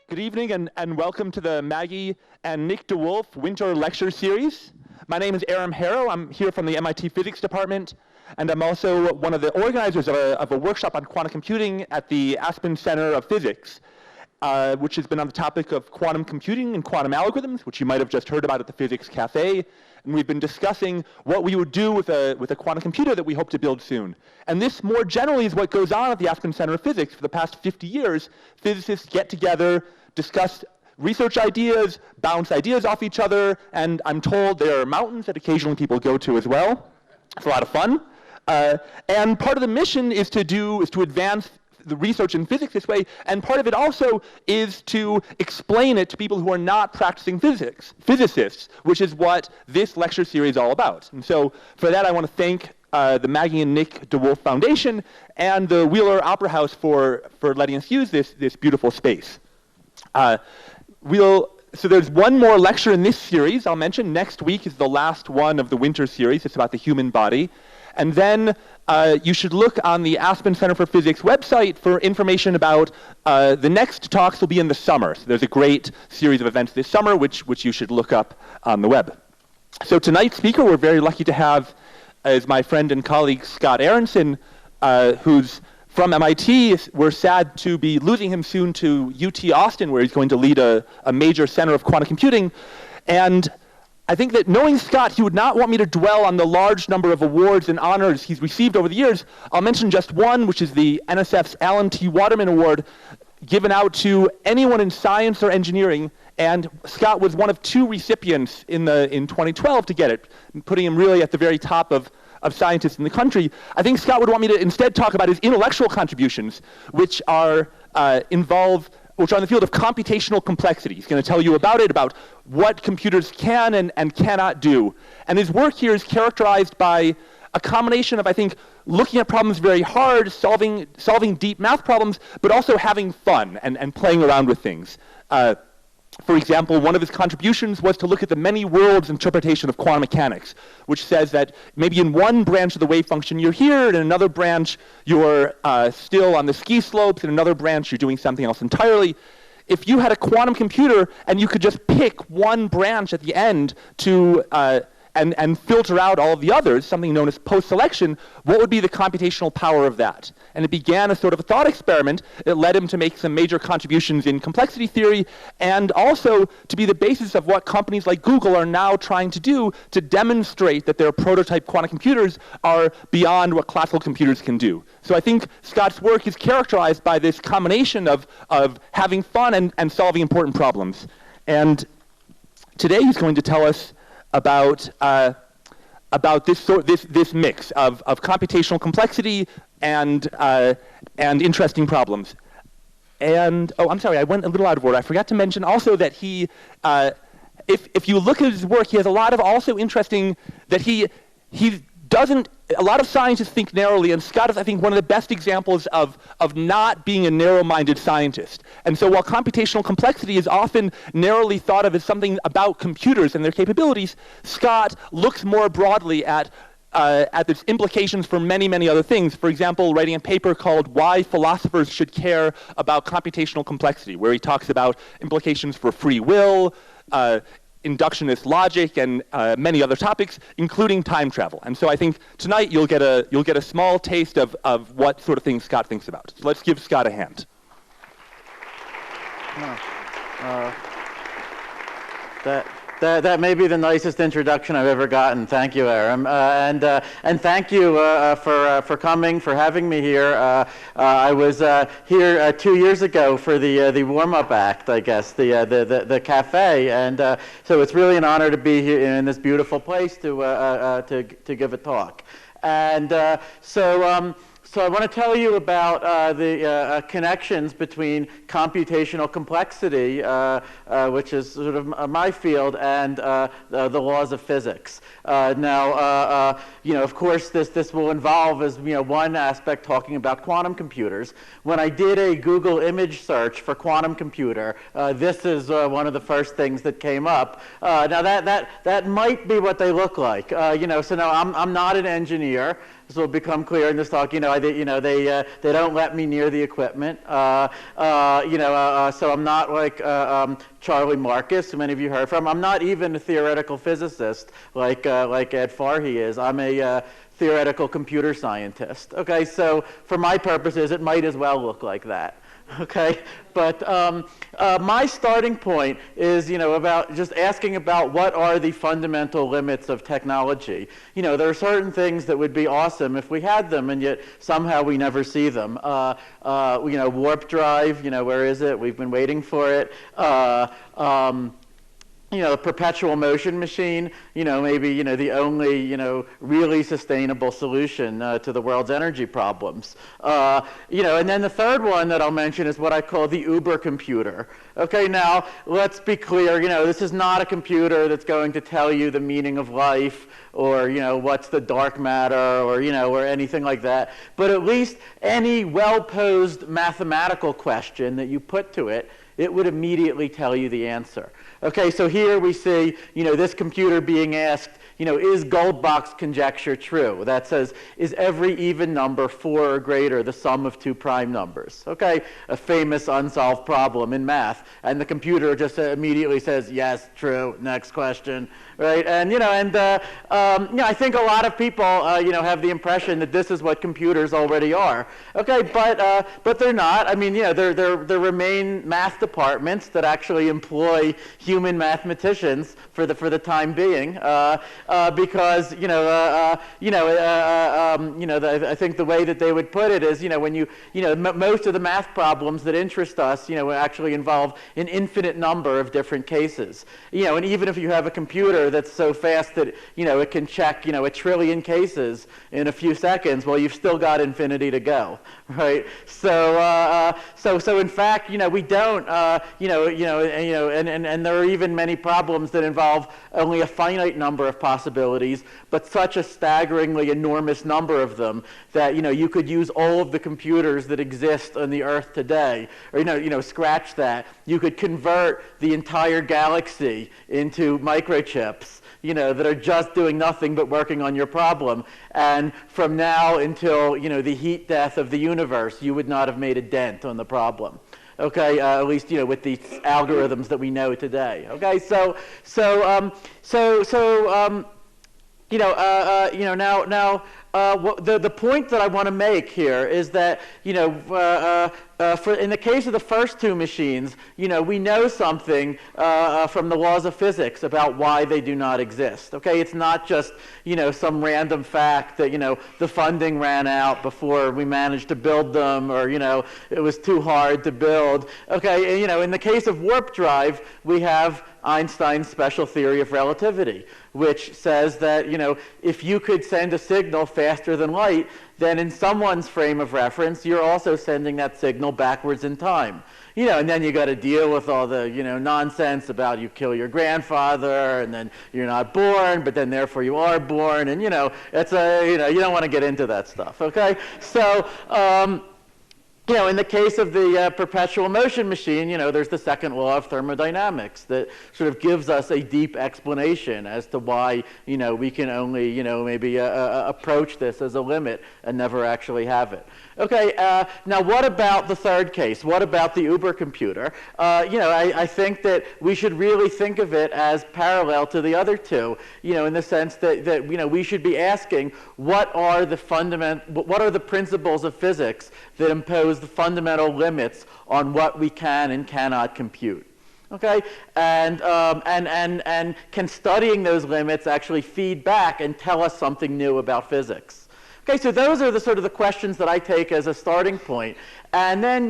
Good evening and welcome to the Maggie and Nick DeWolf Winter Lecture Series. My name is Aaron Harrow. I'm here from the MIT Physics Department, and I'm also one of the organizers of a workshop on quantum computing at the Aspen Center of Physics, which has been on the topic of quantum computing and quantum algorithms, which you might have just heard about at the Physics Cafe. And we've been discussing what we would do with a quantum computer that we hope to build soon. And this, more generally, is what goes on at the Aspen Center of Physics. For the past 50 years, physicists get together, discuss research ideas, bounce ideas off each other, and I'm told there are mountains that occasionally people go to as well. It's a lot of fun. And part of the mission is to advance the research in physics this way, and part of it also is to explain it to people who are not practicing physicists, which is what this lecture series is all about. And so for that, I want to thank the Maggie and Nick DeWolf Foundation and the Wheeler Opera House for letting us use this beautiful space. So there's one more lecture in this series I'll mention. Next week is the last one of the winter series. It's about the human body. And then you should look on the Aspen Center for Physics website for information about the next talks will be in the summer. So there's a great series of events this summer, which you should look up on the web. So tonight's speaker, we're very lucky to have is my friend and colleague Scott Aaronson, who's from MIT. We're sad to be losing him soon to UT Austin, where he's going to lead a major center of quantum computing. And I think that knowing Scott, he would not want me to dwell on the large number of awards and honors he's received over the years. I'll mention just one, which is the NSF's Alan T. Waterman Award, given out to anyone in science or engineering. And Scott was one of two recipients in 2012 to get it, putting him really at the very top of scientists in the country. I think Scott would want me to instead talk about his intellectual contributions, which are in the field of computational complexity. He's going to tell you about it, about what computers can and cannot do. And his work here is characterized by a combination of, I think, looking at problems very hard, solving deep math problems, but also having fun and playing around with things. For example, one of his contributions was to look at the many worlds interpretation of quantum mechanics, which says that maybe in one branch of the wave function you're here, and in another branch you're still on the ski slopes, in another branch you're doing something else entirely. If you had a quantum computer and you could just pick one branch at the end to and filter out all of the others, something known as post-selection, what would be the computational power of that? And it began as sort of a thought experiment. It led him to make some major contributions in complexity theory, and also to be the basis of what companies like Google are now trying to do to demonstrate that their prototype quantum computers are beyond what classical computers can do. So I think Scott's work is characterized by this combination of having fun and solving important problems. And today he's going to tell us about this mix of computational complexity and interesting problems. And oh, I'm sorry, I went a little out of order. I forgot to mention also that he, if you look at his work, he has a lot of also interesting that he doesn't. A lot of scientists think narrowly, and Scott is, I think, one of the best examples of not being a narrow-minded scientist. And so while computational complexity is often narrowly thought of as something about computers and their capabilities, Scott looks more broadly at its implications for many, many other things. For example, writing a paper called Why Philosophers Should Care About Computational Complexity, where he talks about implications for free will, inductionist logic, and many other topics, including time travel. And so I think tonight you'll get a small taste of what sort of things Scott thinks about. So let's give Scott a hand. That may be the nicest introduction I've ever gotten. Thank you, Aaron, and thank you for coming, for having me here. I was here 2 years ago for the warm-up act, I guess, the cafe, and so it's really an honor to be here in this beautiful place to give a talk. And so I want to tell you about the connections between computational complexity, which is sort of my field, and the laws of physics. Now, of course, this will involve, as one aspect, talking about quantum computers. When I did a Google image search for quantum computer, this is one of the first things that came up. Now that might be what they look like. So now I'm not an engineer. this will become clear in this talk. They don't let me near the equipment. So I'm not like Charlie Marcus, who many of you heard from. I'm not even a theoretical physicist like Ed Farhi is. I'm a theoretical computer scientist. Okay, so for my purposes, it might as well look like that. Okay, but my starting point is, about just asking about what are the fundamental limits of technology. There are certain things that would be awesome if we had them, and yet somehow we never see them. Warp drive, where is it? We've been waiting for it. A perpetual motion machine, maybe, the only, really sustainable solution to the world's energy problems. And then the third one that I'll mention is what I call the Uber computer. Okay, now, let's be clear, this is not a computer that's going to tell you the meaning of life or, what's the dark matter or, or anything like that. But at least any well-posed mathematical question that you put to it, it would immediately tell you the answer. Okay, so here we see, this computer being asked, is Goldbach's conjecture true? That says, is every even number 4 or greater the sum of 2 prime numbers? Okay, a famous unsolved problem in math. And the computer just immediately says, yes, true, next question, right? And, I think a lot of people, have the impression that this is what computers already are. Okay, but they're not. I mean, there remain math departments that actually employ human mathematicians for the time being. Because I think the way that they would put it is, when most of the math problems that interest us, actually involve an infinite number of different cases. And even if you have a computer that's so fast that it can check a trillion cases in a few seconds, well, you've still got infinity to go, right? So in fact, we don't, and there are even many problems that involve only a finite number of possibilities, but such a staggeringly enormous number of them that you could use all of the computers that exist on the Earth today, or scratch that. You could convert the entire galaxy into microchips, that are just doing nothing but working on your problem. And from now until the heat death of the universe, you would not have made a dent on the problem. Okay, at least with the algorithms that we know today. Okay, the point that I want to make here is that in the case of the first 2 machines, we know something from the laws of physics about why they do not exist. Okay, it's not just some random fact that the funding ran out before we managed to build them, or it was too hard to build. Okay, in the case of warp drive, we have Einstein's special theory of relativity, which says that if you could send a signal faster than light, then in someone's frame of reference, you're also sending that signal backwards in time. And then you got to deal with all the nonsense about you kill your grandfather and then you're not born, but then therefore you are born, and it's you don't want to get into that stuff. Okay, so. In the case of the perpetual motion machine, there's the second law of thermodynamics that sort of gives us a deep explanation as to why, we can only, maybe approach this as a limit and never actually have it. Okay, now what about the third case? What about the Uber computer? I think that we should really think of it as parallel to the other two, in the sense that we should be asking what are the principles of physics that impose the fundamental limits on what we can and cannot compute. Okay, and can studying those limits actually feed back and tell us something new about physics? Okay, so those are the sort of the questions that I take as a starting point. And then,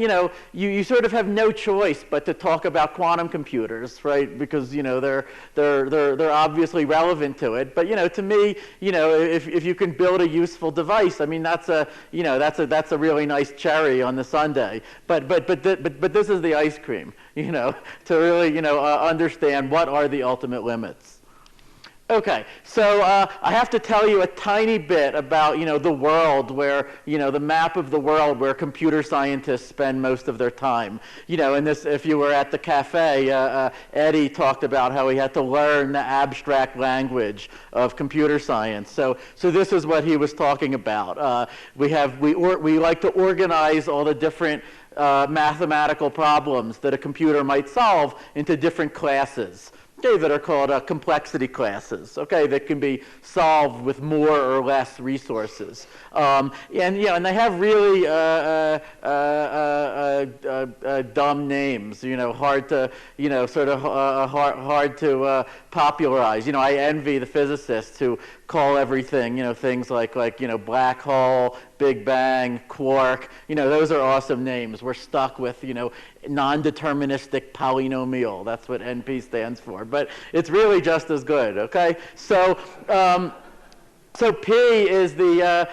you sort of have no choice but to talk about quantum computers, right? Because, they're obviously relevant to it. But, to me, if you can build a useful device, I mean, that's a really nice cherry on the sundae. But this is the ice cream, to really, understand what are the ultimate limits. Okay, so I have to tell you a tiny bit about, the world where, the map of the world where computer scientists spend most of their time. And this, if you were at the cafe, Eddie talked about how he had to learn the abstract language of computer science. So this is what he was talking about. We like to organize all the different mathematical problems that a computer might solve into different classes. Okay, that are called complexity classes. Okay, that can be solved with more or less resources, and they have really dumb names. Hard to hard to popularize. I envy the physicists who call everything things like black hole, Big Bang, quark. Those are awesome names. We're stuck with non-deterministic polynomial. That's what NP stands for. But it's really just as good, okay? So P is the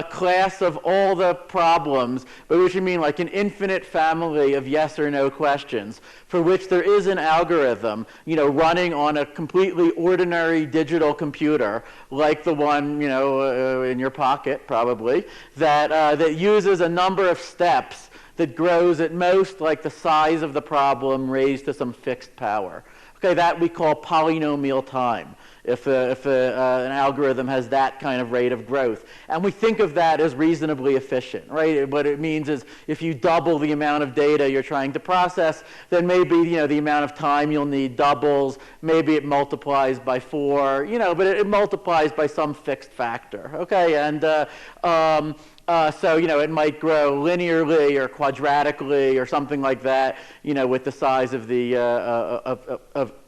class of all the problems, by which you mean like an infinite family of yes or no questions, for which there is an algorithm, running on a completely ordinary digital computer, like the one, in your pocket, probably, that uses a number of steps that grows at most like the size of the problem raised to some fixed power. Okay, that we call polynomial time, if an algorithm has that kind of rate of growth. And we think of that as reasonably efficient, right? What it means is if you double the amount of data you're trying to process, then maybe the amount of time you'll need doubles, maybe it multiplies by 4, but it multiplies by some fixed factor, okay? And so it might grow linearly or quadratically or something like that, with the size of the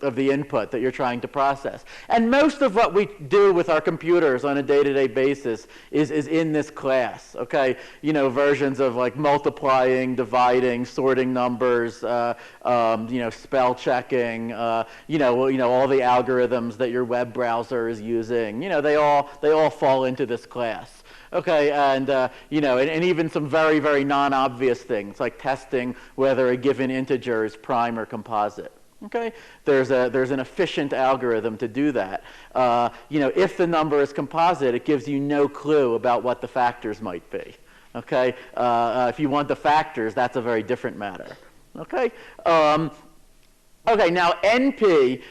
of the input that you're trying to process. And most of what we do with our computers on a day-to-day basis is in this class. Okay, versions of like multiplying, dividing, sorting numbers, spell checking, all the algorithms that your web browser is using. They all fall into this class. Okay, and and even some very, very non-obvious things like testing whether a given integer is prime or composite. Okay, there's an efficient algorithm to do that. If the number is composite, it gives you no clue about what the factors might be. Okay, if you want the factors, that's a very different matter. Okay. Okay, now NP,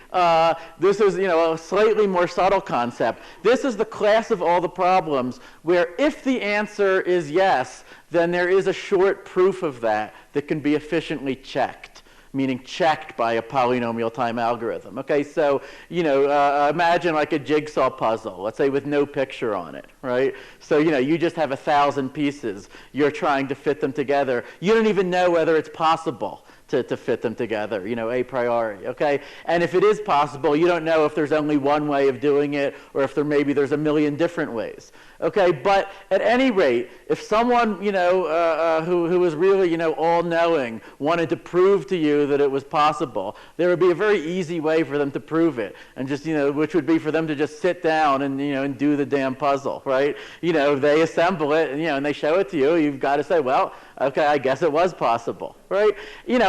this is a slightly more subtle concept. This is the class of all the problems where if the answer is yes, then there is a short proof of that can be efficiently checked, meaning checked by a polynomial time algorithm. Okay, so imagine like a jigsaw puzzle, let's say with no picture on it, right? So you just have 1,000 pieces. You're trying to fit them together. You don't even know whether it's possible to fit them together, a priori, okay? And if it is possible, you don't know if there's only one way of doing it or if there's a million different ways, okay? But at any rate, if someone, who was really, all-knowing wanted to prove to you that it was possible, there would be a very easy way for them to prove it, and just, which would be for them to just sit down and, and do the damn puzzle, right? They assemble it, and they show it to you. You've got to say, well, okay, I guess it was possible, right?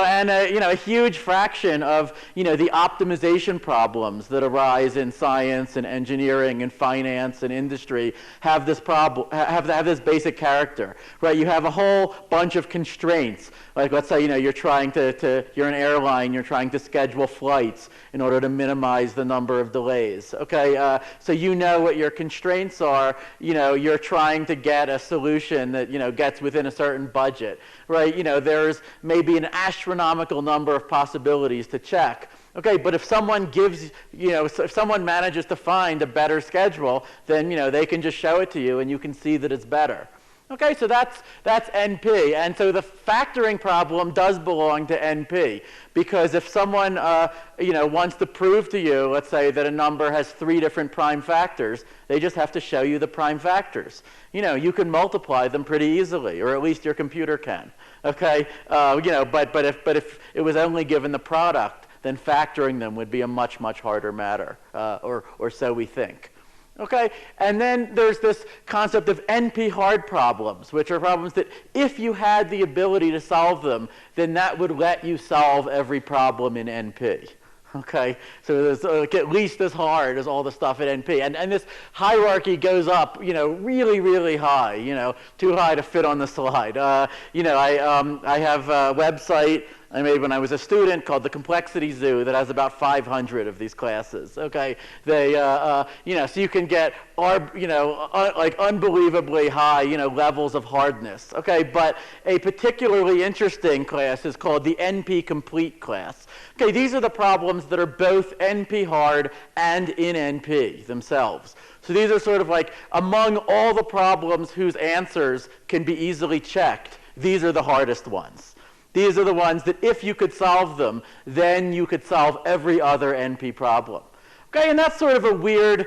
And a huge fraction of the optimization problems that arise in science and engineering and finance and industry have this problem, have this basic character, right? You have a whole bunch of constraints. Like let's say you're an airline, you're trying to schedule flights in order to minimize the number of delays. Okay, so what your constraints are. You're trying to get a solution that gets within a certain budget, right? There's maybe an astronomical number of possibilities to check. Okay, but if someone gives, if someone manages to find a better schedule, then they can just show it to you, and you can see that it's better. Okay, so that's NP, and so the factoring problem does belong to NP, because if someone wants to prove to you, let's say that a number has 3 different prime factors, they just have to show you the prime factors. You can multiply them pretty easily, or at least your computer can. Okay, but if it was only given the product, then factoring them would be a much, much harder matter, or so we think. Okay, and then there's this concept of NP hard problems, which are problems that if you had the ability to solve them, then that would let you solve every problem in NP. Okay, so it's at least as hard as all the stuff at NP. And this hierarchy goes up, really, really high, too high to fit on the slide. I have a website I made when I was a student called the Complexity Zoo that has about 500 of these classes. Okay, they, so you can get, like unbelievably high, levels of hardness. Okay, but a particularly interesting class is called the NP complete class. Okay, these are the problems that are both NP hard and in NP themselves. So these are sort of like among all the problems whose answers can be easily checked, these are the hardest ones. These are the ones that if you could solve them, then you could solve every other NP problem. Okay, and that's sort of a weird,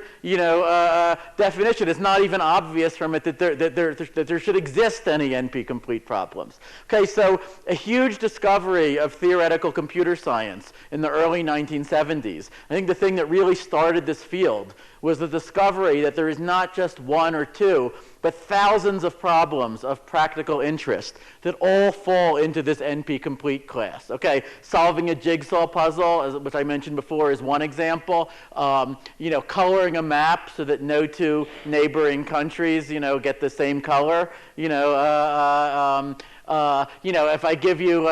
definition. It's not even obvious from it that there should exist any NP-complete problems. Okay, so a huge discovery of theoretical computer science in the early 1970s. I think the thing that really started this field was the discovery that there is not just one or two, but thousands of problems of practical interest that all fall into this NP-complete class. Okay, solving a jigsaw puzzle, which I mentioned before, is one example. Coloring a map so that no two neighboring countries, get the same color. If I give you,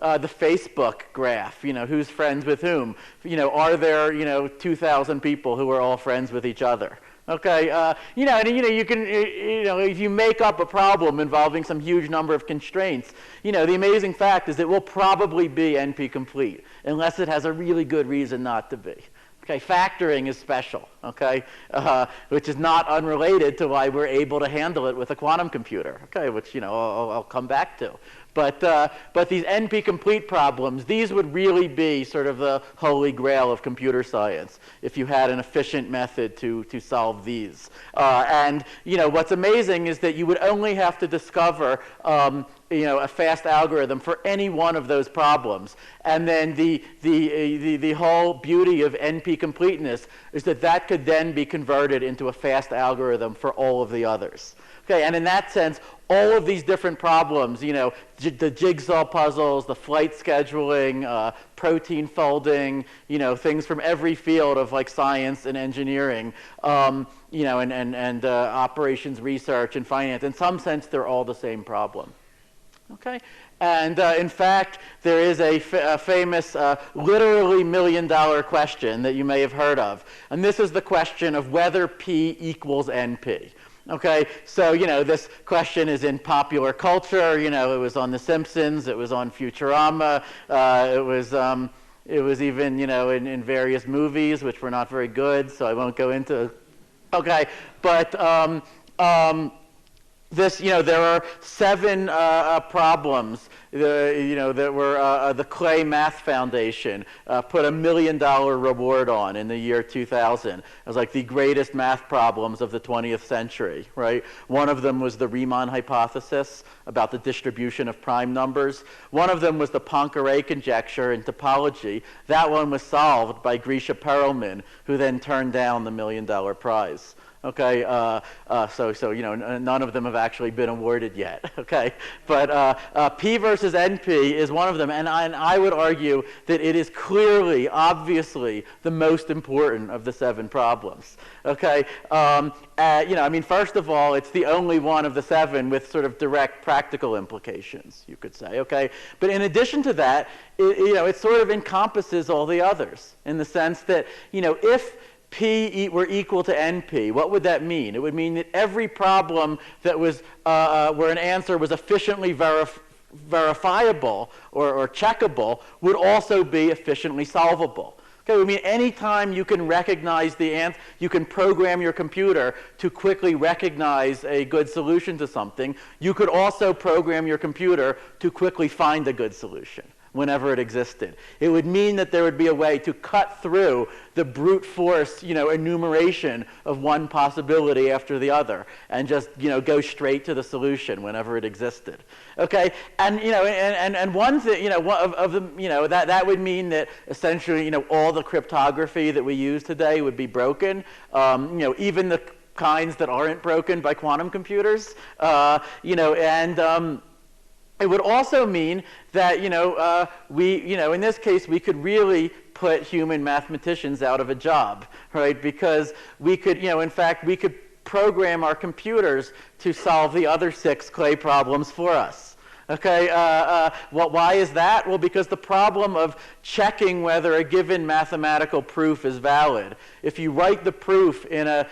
the Facebook graph, who's friends with whom? Are there, 2,000 people who are all friends with each other? Okay, you can, if you make up a problem involving some huge number of constraints, the amazing fact is it will probably be NP complete, unless it has a really good reason not to be. Okay, factoring is special, okay, which is not unrelated to why we're able to handle it with a quantum computer, okay, which, I'll come back to. But these NP-complete problems, these would really be sort of the holy grail of computer science if you had an efficient method to solve these. And what's amazing is that you would only have to discover a fast algorithm for any one of those problems. And then the whole beauty of NP completeness is that could then be converted into a fast algorithm for all of the others. Okay, and in that sense, all of these different problems, the jigsaw puzzles, the flight scheduling, protein folding, things from every field of like science and engineering, and operations research and finance. In some sense, they're all the same problem. Okay, and in fact, there is a famous, literally million-dollar question that you may have heard of, and this is the question of whether P equals NP. Okay, so this question is in popular culture. It was on The Simpsons, it was on Futurama, it was even in various movies, which were not very good, so I won't go into. Okay, but there are 7 problems that were the Clay Math Foundation put $1 million reward on in the year 2000. It was like the greatest math problems of the 20th century, right? One of them was the Riemann hypothesis about the distribution of prime numbers. One of them was the Poincare conjecture in topology. That one was solved by Grisha Perelman, who then turned down the $1 million prize. Okay, so none of them have actually been awarded yet. Okay, but P versus NP is one of them, and I would argue that it is clearly, obviously, the most important of the 7 problems. Okay, first of all, it's the only one of the 7 with sort of direct practical implications, you could say. Okay, but in addition to that, it sort of encompasses all the others in the sense that if P were equal to NP, what would that mean? It would mean that every problem that was where an answer was efficiently verifiable or checkable would also be efficiently solvable. Okay, it would mean any time you can recognize the answer, you can program your computer to quickly recognize a good solution to something, you could also program your computer to quickly find a good solution whenever it existed. It would mean that there would be a way to cut through the brute force, enumeration of one possibility after the other, and just, go straight to the solution whenever it existed. Okay, and and one thing, that would mean that essentially, all the cryptography that we use today would be broken. Even the kinds that aren't broken by quantum computers. It would also mean that, in this case, we could really put human mathematicians out of a job, right? Because we could, in fact, we could program our computers to solve the other 6 clay problems for us. Okay, why is that? Well, because the problem of checking whether a given mathematical proof is valid, if you write the proof in a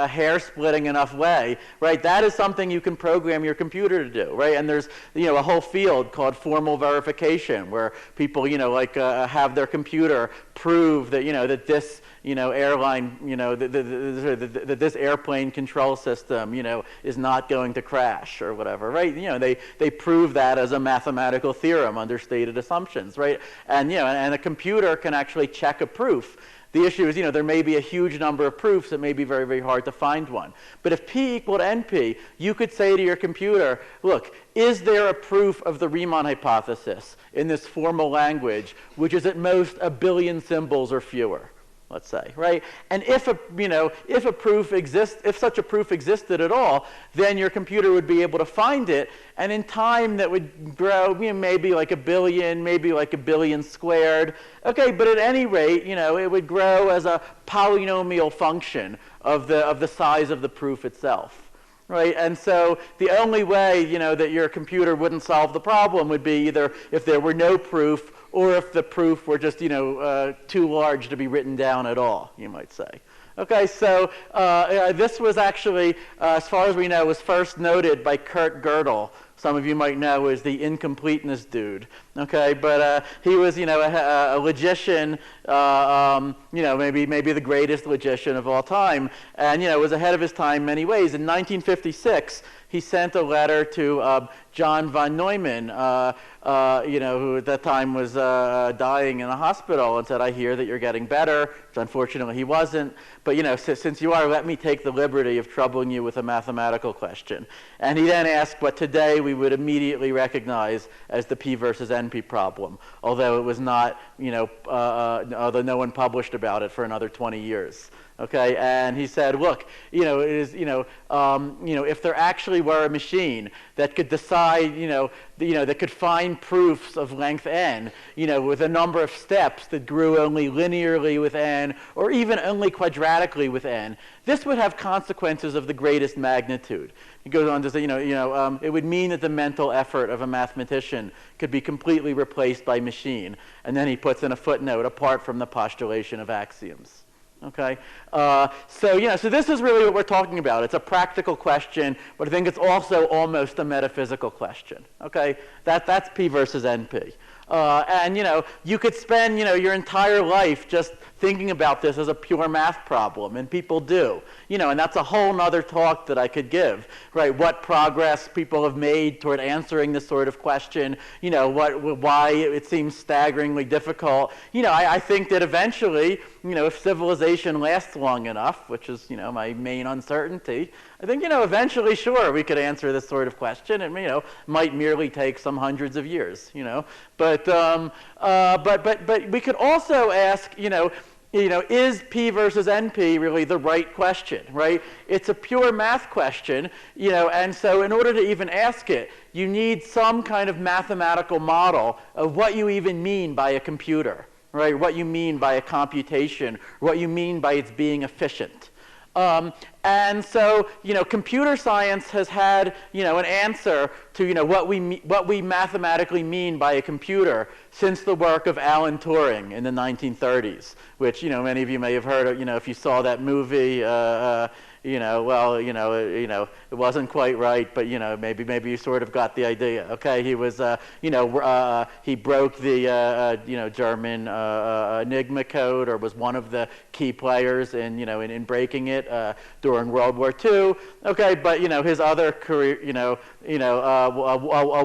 hair-splitting enough way, right? That is something you can program your computer to do, right? And there's a whole field called formal verification, where people have their computer prove that that this airline that this airplane control system is not going to crash or whatever, right? They prove that as a mathematical theorem under stated assumptions, right? And and a computer can actually check a proof. The issue is, there may be a huge number of proofs. It may be very, very hard to find one. But if P equal to NP, you could say to your computer, look, is there a proof of the Riemann hypothesis in this formal language, which is at most 1 billion symbols or fewer? Let's say, right? And if such a proof existed at all, then your computer would be able to find it, and in time that would grow, maybe like 1 billion, maybe like 1 billion squared. Okay, but at any rate, it would grow as a polynomial function of the size of the proof itself. Right? And so the only way, that your computer wouldn't solve the problem would be either if there were no proof, or if the proof were just, too large to be written down at all, you might say. Okay, so this was actually, as far as we know, was first noted by Kurt Gödel. Some of you might know as the incompleteness dude. Okay, but he was, a logician, maybe the greatest logician of all time, and was ahead of his time in many ways. In 1956, he sent a letter to John von Neumann, who at that time was dying in a hospital, and said, "I hear that you're getting better," which unfortunately he wasn't. But since you are, let me take the liberty of troubling you with a mathematical question. And he then asked what today we would immediately recognize as the P versus NP problem, although it was not, although no one published about it for another 20 years. Okay, and he said, look, it is, if there actually were a machine that could decide, that could find proofs of length n, with a number of steps that grew only linearly with n, or even only quadratically with n, this would have consequences of the greatest magnitude. He goes on to say, it would mean that the mental effort of a mathematician could be completely replaced by machine. And then he puts in a footnote, apart from the postulation of axioms. Okay, so this is really what we're talking about. It's a practical question, but I think it's also almost a metaphysical question. Okay, that's P versus NP. And you could spend your entire life just thinking about this as a pure math problem, and people do. And that's a whole nother talk that I could give, right? What progress people have made toward answering this sort of question, why it seems staggeringly difficult. I think that eventually, if civilization lasts long enough, which is, my main uncertainty, I think, eventually, sure, we could answer this sort of question. It, might merely take some hundreds of years, But we could also ask, is P versus NP really the right question, right? It's a pure math question, and so in order to even ask it, you need some kind of mathematical model of what you even mean by a computer, right? What you mean by a computation, what you mean by its being efficient. And so, computer science has had, an answer to, what we mathematically mean by a computer since the work of Alan Turing in the 1930s, which, many of you may have heard of, if you saw that movie, it wasn't quite right, but maybe you sort of got the idea. Okay, he was he broke the German Enigma code, or was one of the key players in breaking it during World War II. Okay, but his other career,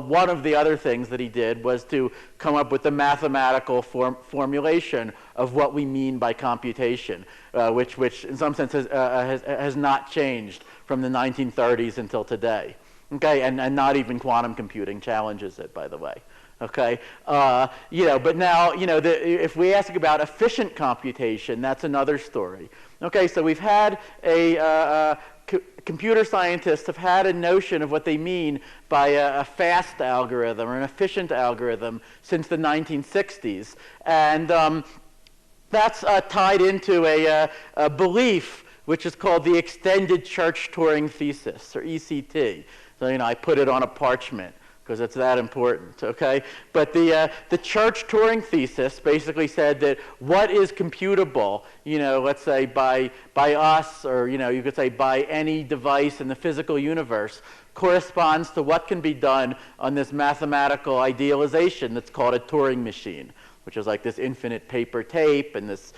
one of the other things that he did was to come up with the mathematical formulation of what we mean by computation, which in some sense has not changed from the 1930s until today. Okay, and not even quantum computing challenges it, by the way. Okay, but now if we ask about efficient computation, that's another story. Okay, so we've had a computer scientists have had a notion of what they mean by a fast algorithm or an efficient algorithm since the 1960s. And that's tied into a belief which is called the extended church-Turing thesis, or ECT. So, I put it on a parchment because it's that important, okay? But the church-Turing thesis basically said that what is computable, let's say by us, or, you could say by any device in the physical universe, corresponds to what can be done on this mathematical idealization that's called a Turing machine, which is like this infinite paper tape and this,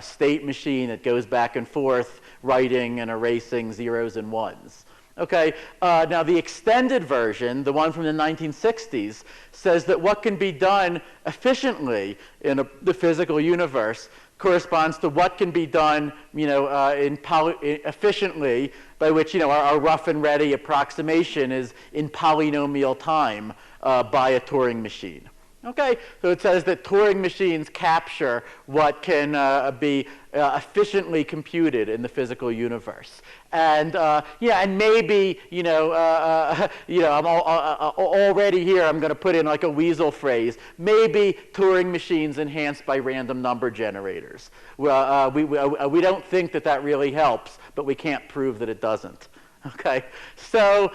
state machine that goes back and forth, writing and erasing zeros and ones. Okay, now the extended version, the one from the 1960s, says that what can be done efficiently in the physical universe corresponds to what can be done, efficiently, by which, our rough and ready approximation is in polynomial time by a Turing machine. Okay, so it says that Turing machines capture what can be efficiently computed in the physical universe, and and maybe I'm already here. I'm going to put in like a weasel phrase. Maybe Turing machines enhanced by random number generators. Well, we don't think that really helps, but we can't prove that it doesn't. Okay, so.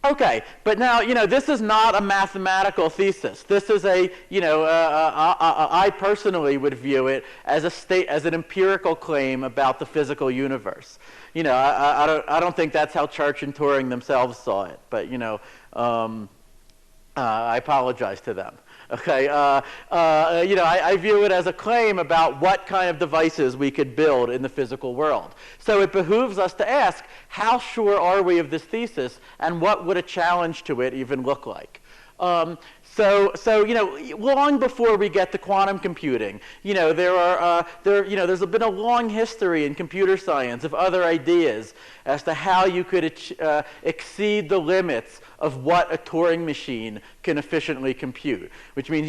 Okay, but now, this is not a mathematical thesis. This is I personally would view it as an empirical claim about the physical universe. I don't think that's how Church and Turing themselves saw it, but, I apologize to them. Okay, I view it as a claim about what kind of devices we could build in the physical world. So it behooves us to ask, how sure are we of this thesis, and what would a challenge to it even look like? So long before we get to quantum computing, there's been a long history in computer science of other ideas as to how you could exceed the limits of what a Turing machine can efficiently compute. Which means,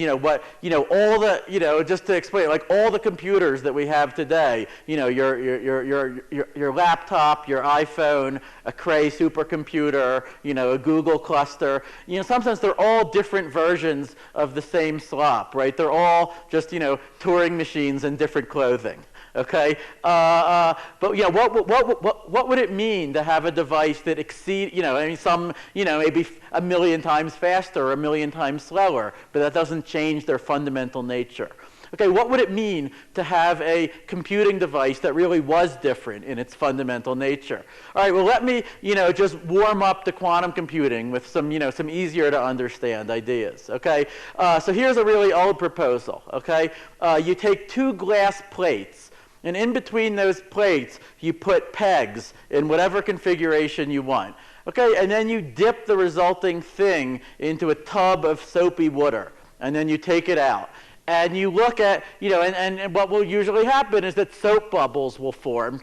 just to explain, like all the computers that we have today, your laptop, your iPhone, a Cray supercomputer, a Google cluster, sometimes they're all different versions of the same slop, right? They're all just, Turing machines in different clothing. Okay, but what would it mean to have a device that maybe a million times faster or a million times slower, but that doesn't change their fundamental nature? Okay, what would it mean to have a computing device that really was different in its fundamental nature? All right, well, let me, just warm up to quantum computing with some, some easier to understand ideas. Okay, so here's a really old proposal. Okay, you take two glass plates. And in between those plates, you put pegs in whatever configuration you want. Okay, and then you dip the resulting thing into a tub of soapy water, and then you take it out. And you look at, and what will usually happen is that soap bubbles will form,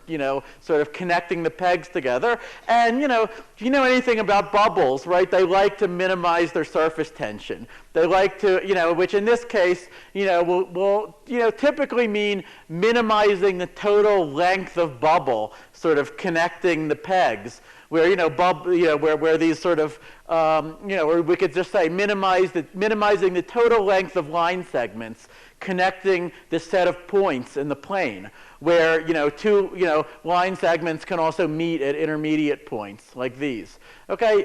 sort of connecting the pegs together. And, if you know anything about bubbles, right, they like to minimize their surface tension. They like to, which in this case, will typically mean minimizing the total length of bubble, sort of connecting the pegs. Where where these sort of or we could just say minimizing the total length of line segments connecting the set of points in the plane, where two line segments can also meet at intermediate points like these. Okay,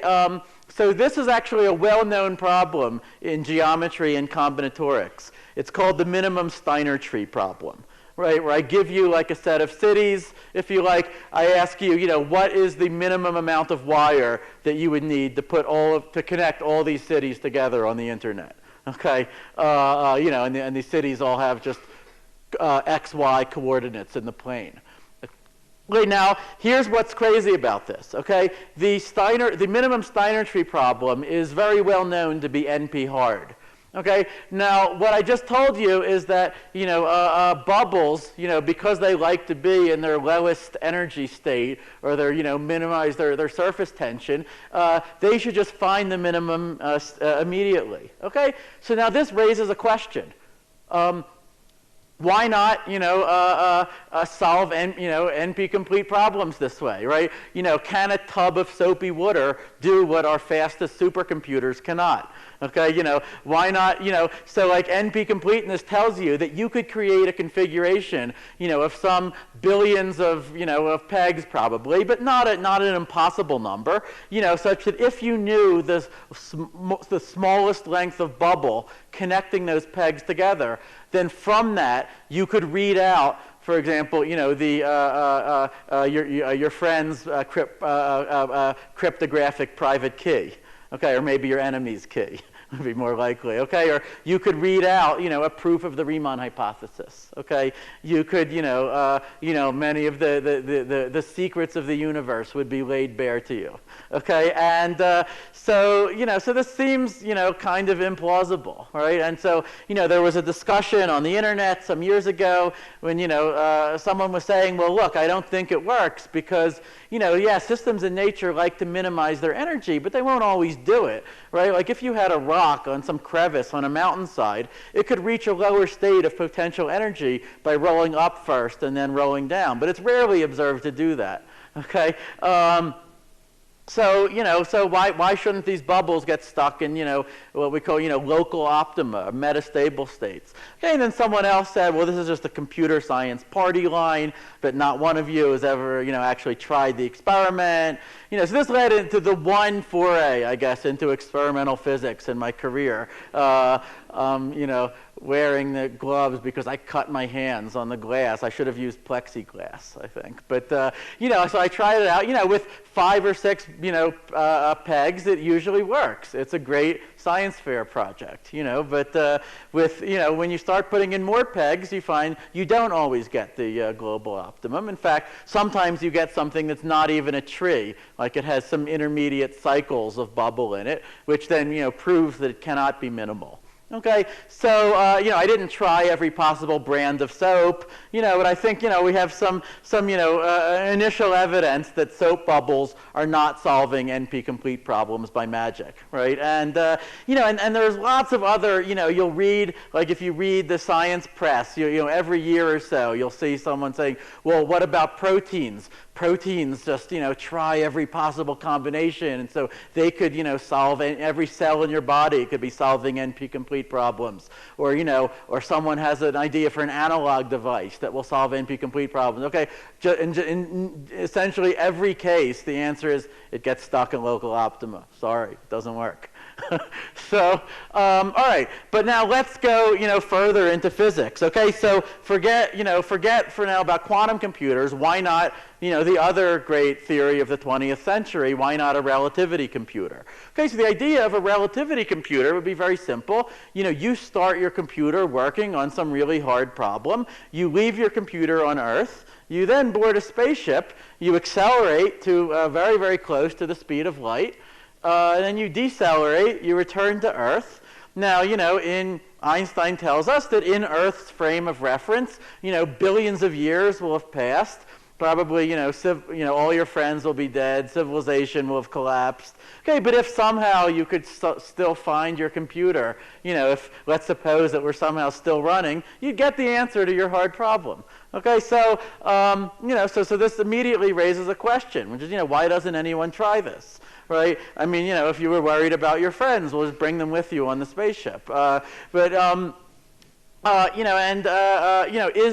so this is actually a well-known problem in geometry and combinatorics. It's called the minimum Steiner tree problem. Right, where I give you like a set of cities, if you like, I ask you, what is the minimum amount of wire that you would need to connect all these cities together on the internet? Okay, and these cities all have just x, y coordinates in the plane. Okay, now here's what's crazy about this. Okay, the minimum Steiner tree problem is very well known to be NP hard. Okay, now what I just told you is that, bubbles, because they like to be in their lowest energy state, or they're, minimize their surface tension, they should just find the minimum why not, solve NP-complete problems this way, right? Can a tub of soapy water do what our fastest supercomputers cannot? Okay, why not, so like NP-completeness tells you that you could create a configuration, of some billions of, of pegs probably, but not an impossible number, such that if you knew the smallest length of bubble connecting those pegs together, then from that you could read out, for example, your friend's cryptographic private key, okay, or maybe your enemy's key. Would be more likely, okay? Or you could read out, a proof of the Riemann hypothesis, okay? You could, many of the secrets of the universe would be laid bare to you, okay? And so this seems, kind of implausible, right? And so, there was a discussion on the internet some years ago when, someone was saying, well, look, I don't think it works because, systems in nature like to minimize their energy, but they won't always do it, right? Like if you had a rock on some crevice on a mountainside, it could reach a lower state of potential energy by rolling up first and then rolling down. But it's rarely observed to do that. Okay? So why shouldn't these bubbles get stuck in, what we call, local optima, or metastable states? Okay, and then someone else said, well, this is just a computer science party line, but not one of you has ever, actually tried the experiment. So this led into the one foray, I guess, into experimental physics in my career. Wearing the gloves because I cut my hands on the glass. I should have used plexiglass, I think. But, so I tried it out, with 5 or 6, pegs, it usually works. It's a great science fair project, but when you start putting in more pegs, you find you don't always get the global optimum. In fact, sometimes you get something that's not even a tree, like it has some intermediate cycles of bubble in it, which then, proves that it cannot be minimal. Okay, so I didn't try every possible brand of soap, but I think we have some initial evidence that soap bubbles are not solving NP-complete problems by magic, right? And and there's lots of other, you'll read, like if you read the science press, every year or so you'll see someone saying, well, what about proteins? Proteins just, try every possible combination, and so they could, solve every cell in your body could be solving NP-complete problems, or or someone has an idea for an analog device that will solve NP-complete problems. Okay, in essentially every case, the answer is it gets stuck in local optima. Sorry, it doesn't work. So, all right, but now let's go, further into physics. Okay, so forget for now about quantum computers. Why not, the other great theory of the 20th century? Why not a relativity computer? Okay, so the idea of a relativity computer would be very simple. You start your computer working on some really hard problem. You leave your computer on Earth. You then board a spaceship. You accelerate to very, very close to the speed of light. And then you decelerate, you return to Earth. Now, Einstein tells us that in Earth's frame of reference, billions of years will have passed. Probably, all your friends will be dead. Civilization will have collapsed. Okay, but if somehow you could still find your computer, if let's suppose that we're somehow still running, you'd get the answer to your hard problem. Okay, so so this immediately raises a question, which is, why doesn't anyone try this? Right? I mean, if you were worried about your friends, well, just bring them with you on the spaceship. Is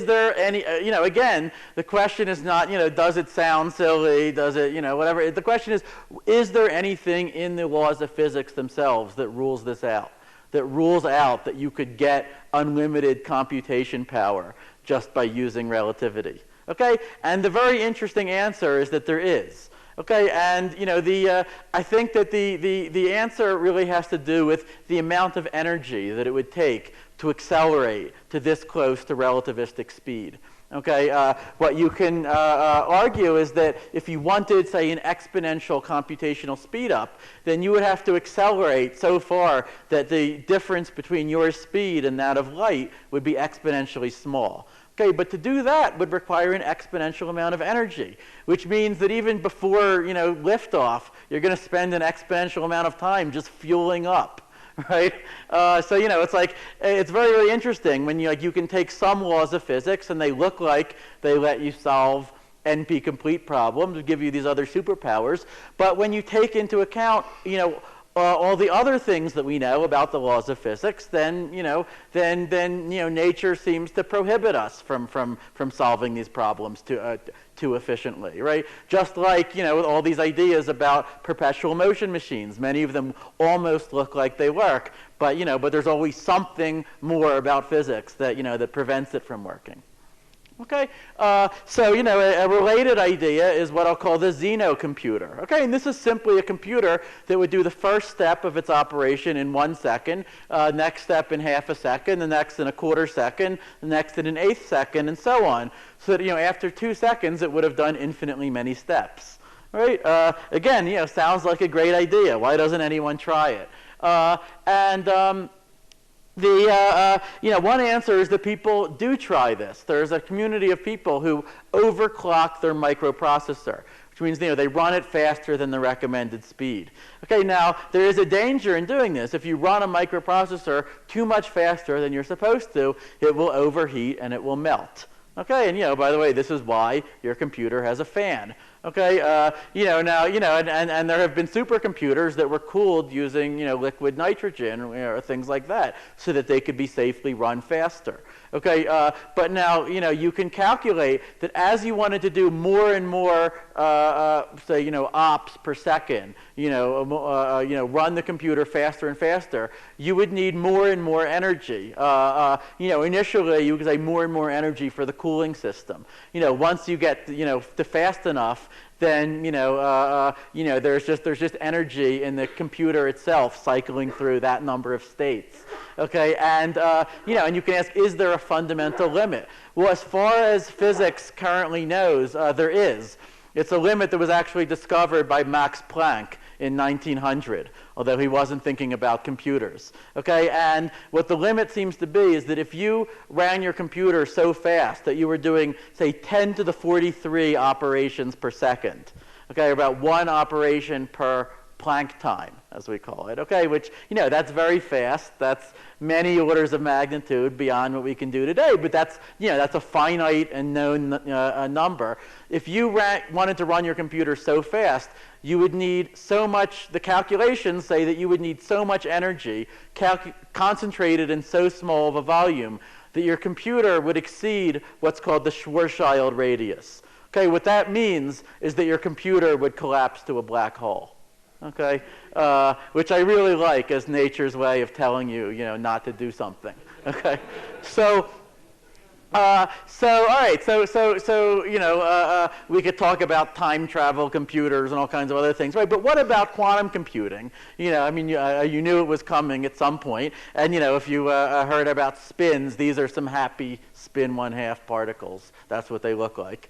there any, again, the question is not, does it sound silly? Does it, whatever. The question is there anything in the laws of physics themselves that rules this out? That rules out that you could get unlimited computation power just by using relativity? Okay? And the very interesting answer is that there is. Okay, and I think that the answer really has to do with the amount of energy that it would take to accelerate to this close to relativistic speed. Okay, what you can argue is that if you wanted, say, an exponential computational speed up, then you would have to accelerate so far that the difference between your speed and that of light would be exponentially small. Okay, but to do that would require an exponential amount of energy, which means that even before liftoff, you're going to spend an exponential amount of time just fueling up, right? So it's like it's very, very interesting when you can take some laws of physics and they look like they let you solve NP-complete problems, give you these other superpowers, but when you take into account all the other things that we know about the laws of physics, then nature seems to prohibit us from solving these problems too efficiently, right? Just like all these ideas about perpetual motion machines, many of them almost look like they work, but there's always something more about physics that that prevents it from working. Okay, so a related idea is what I'll call the xenocomputer. Okay, and this is simply a computer that would do the first step of its operation in 1 second, next step in half a second, the next in a quarter second, the next in an eighth second, and so on. So that after 2 seconds, it would have done infinitely many steps. Right? Again, sounds like a great idea. Why doesn't anyone try it? One answer is that people do try this. There's a community of people who overclock their microprocessor, which means they run it faster than the recommended speed. Okay, now there is a danger in doing this. If you run a microprocessor too much faster than you're supposed to, it will overheat and it will melt. Okay, and by the way, this is why your computer has a fan. Okay, and there have been supercomputers that were cooled using liquid nitrogen or things like that, so that they could be safely run faster. Okay, but now you can calculate that as you wanted to do more and more, say ops per second, run the computer faster and faster, you would need more and more energy. Initially you could say more and more energy for the cooling system. Once you get to fast enough, then there's just energy in the computer itself cycling through that number of states. Okay, and and you can ask, is there a fundamental limit? Well, as far as physics currently knows, there is. It's a limit that was actually discovered by Max Planck in 1900, although he wasn't thinking about computers. Okay, and what the limit seems to be is that if you ran your computer so fast that you were doing, say, 10 to the 43 operations per second, okay, about 1 operation per Planck time, as we call it, okay, which, that's very fast. That's many orders of magnitude beyond what we can do today, but that's a finite and known number. If you wanted to run your computer so fast, you would need so much, the calculations say that you would need so much energy concentrated in so small of a volume that your computer would exceed what's called the Schwarzschild radius. Okay, what that means is that your computer would collapse to a black hole. Okay, which I really like as nature's way of telling you, not to do something. Okay, so all right, so we could talk about time travel computers and all kinds of other things, right? But what about quantum computing? I mean, you knew it was coming at some point, and if you heard about spins, these are some happy spin 1/2 particles. That's what they look like.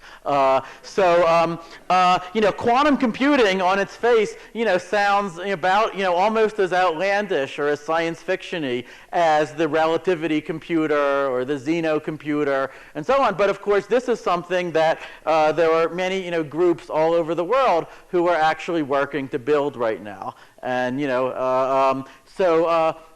Quantum computing on its face, sounds about, almost as outlandish or as science fiction-y as the relativity computer or the xenocomputer and so on. But of course, this is something that there are many, groups all over the world who are actually working to build right now. And,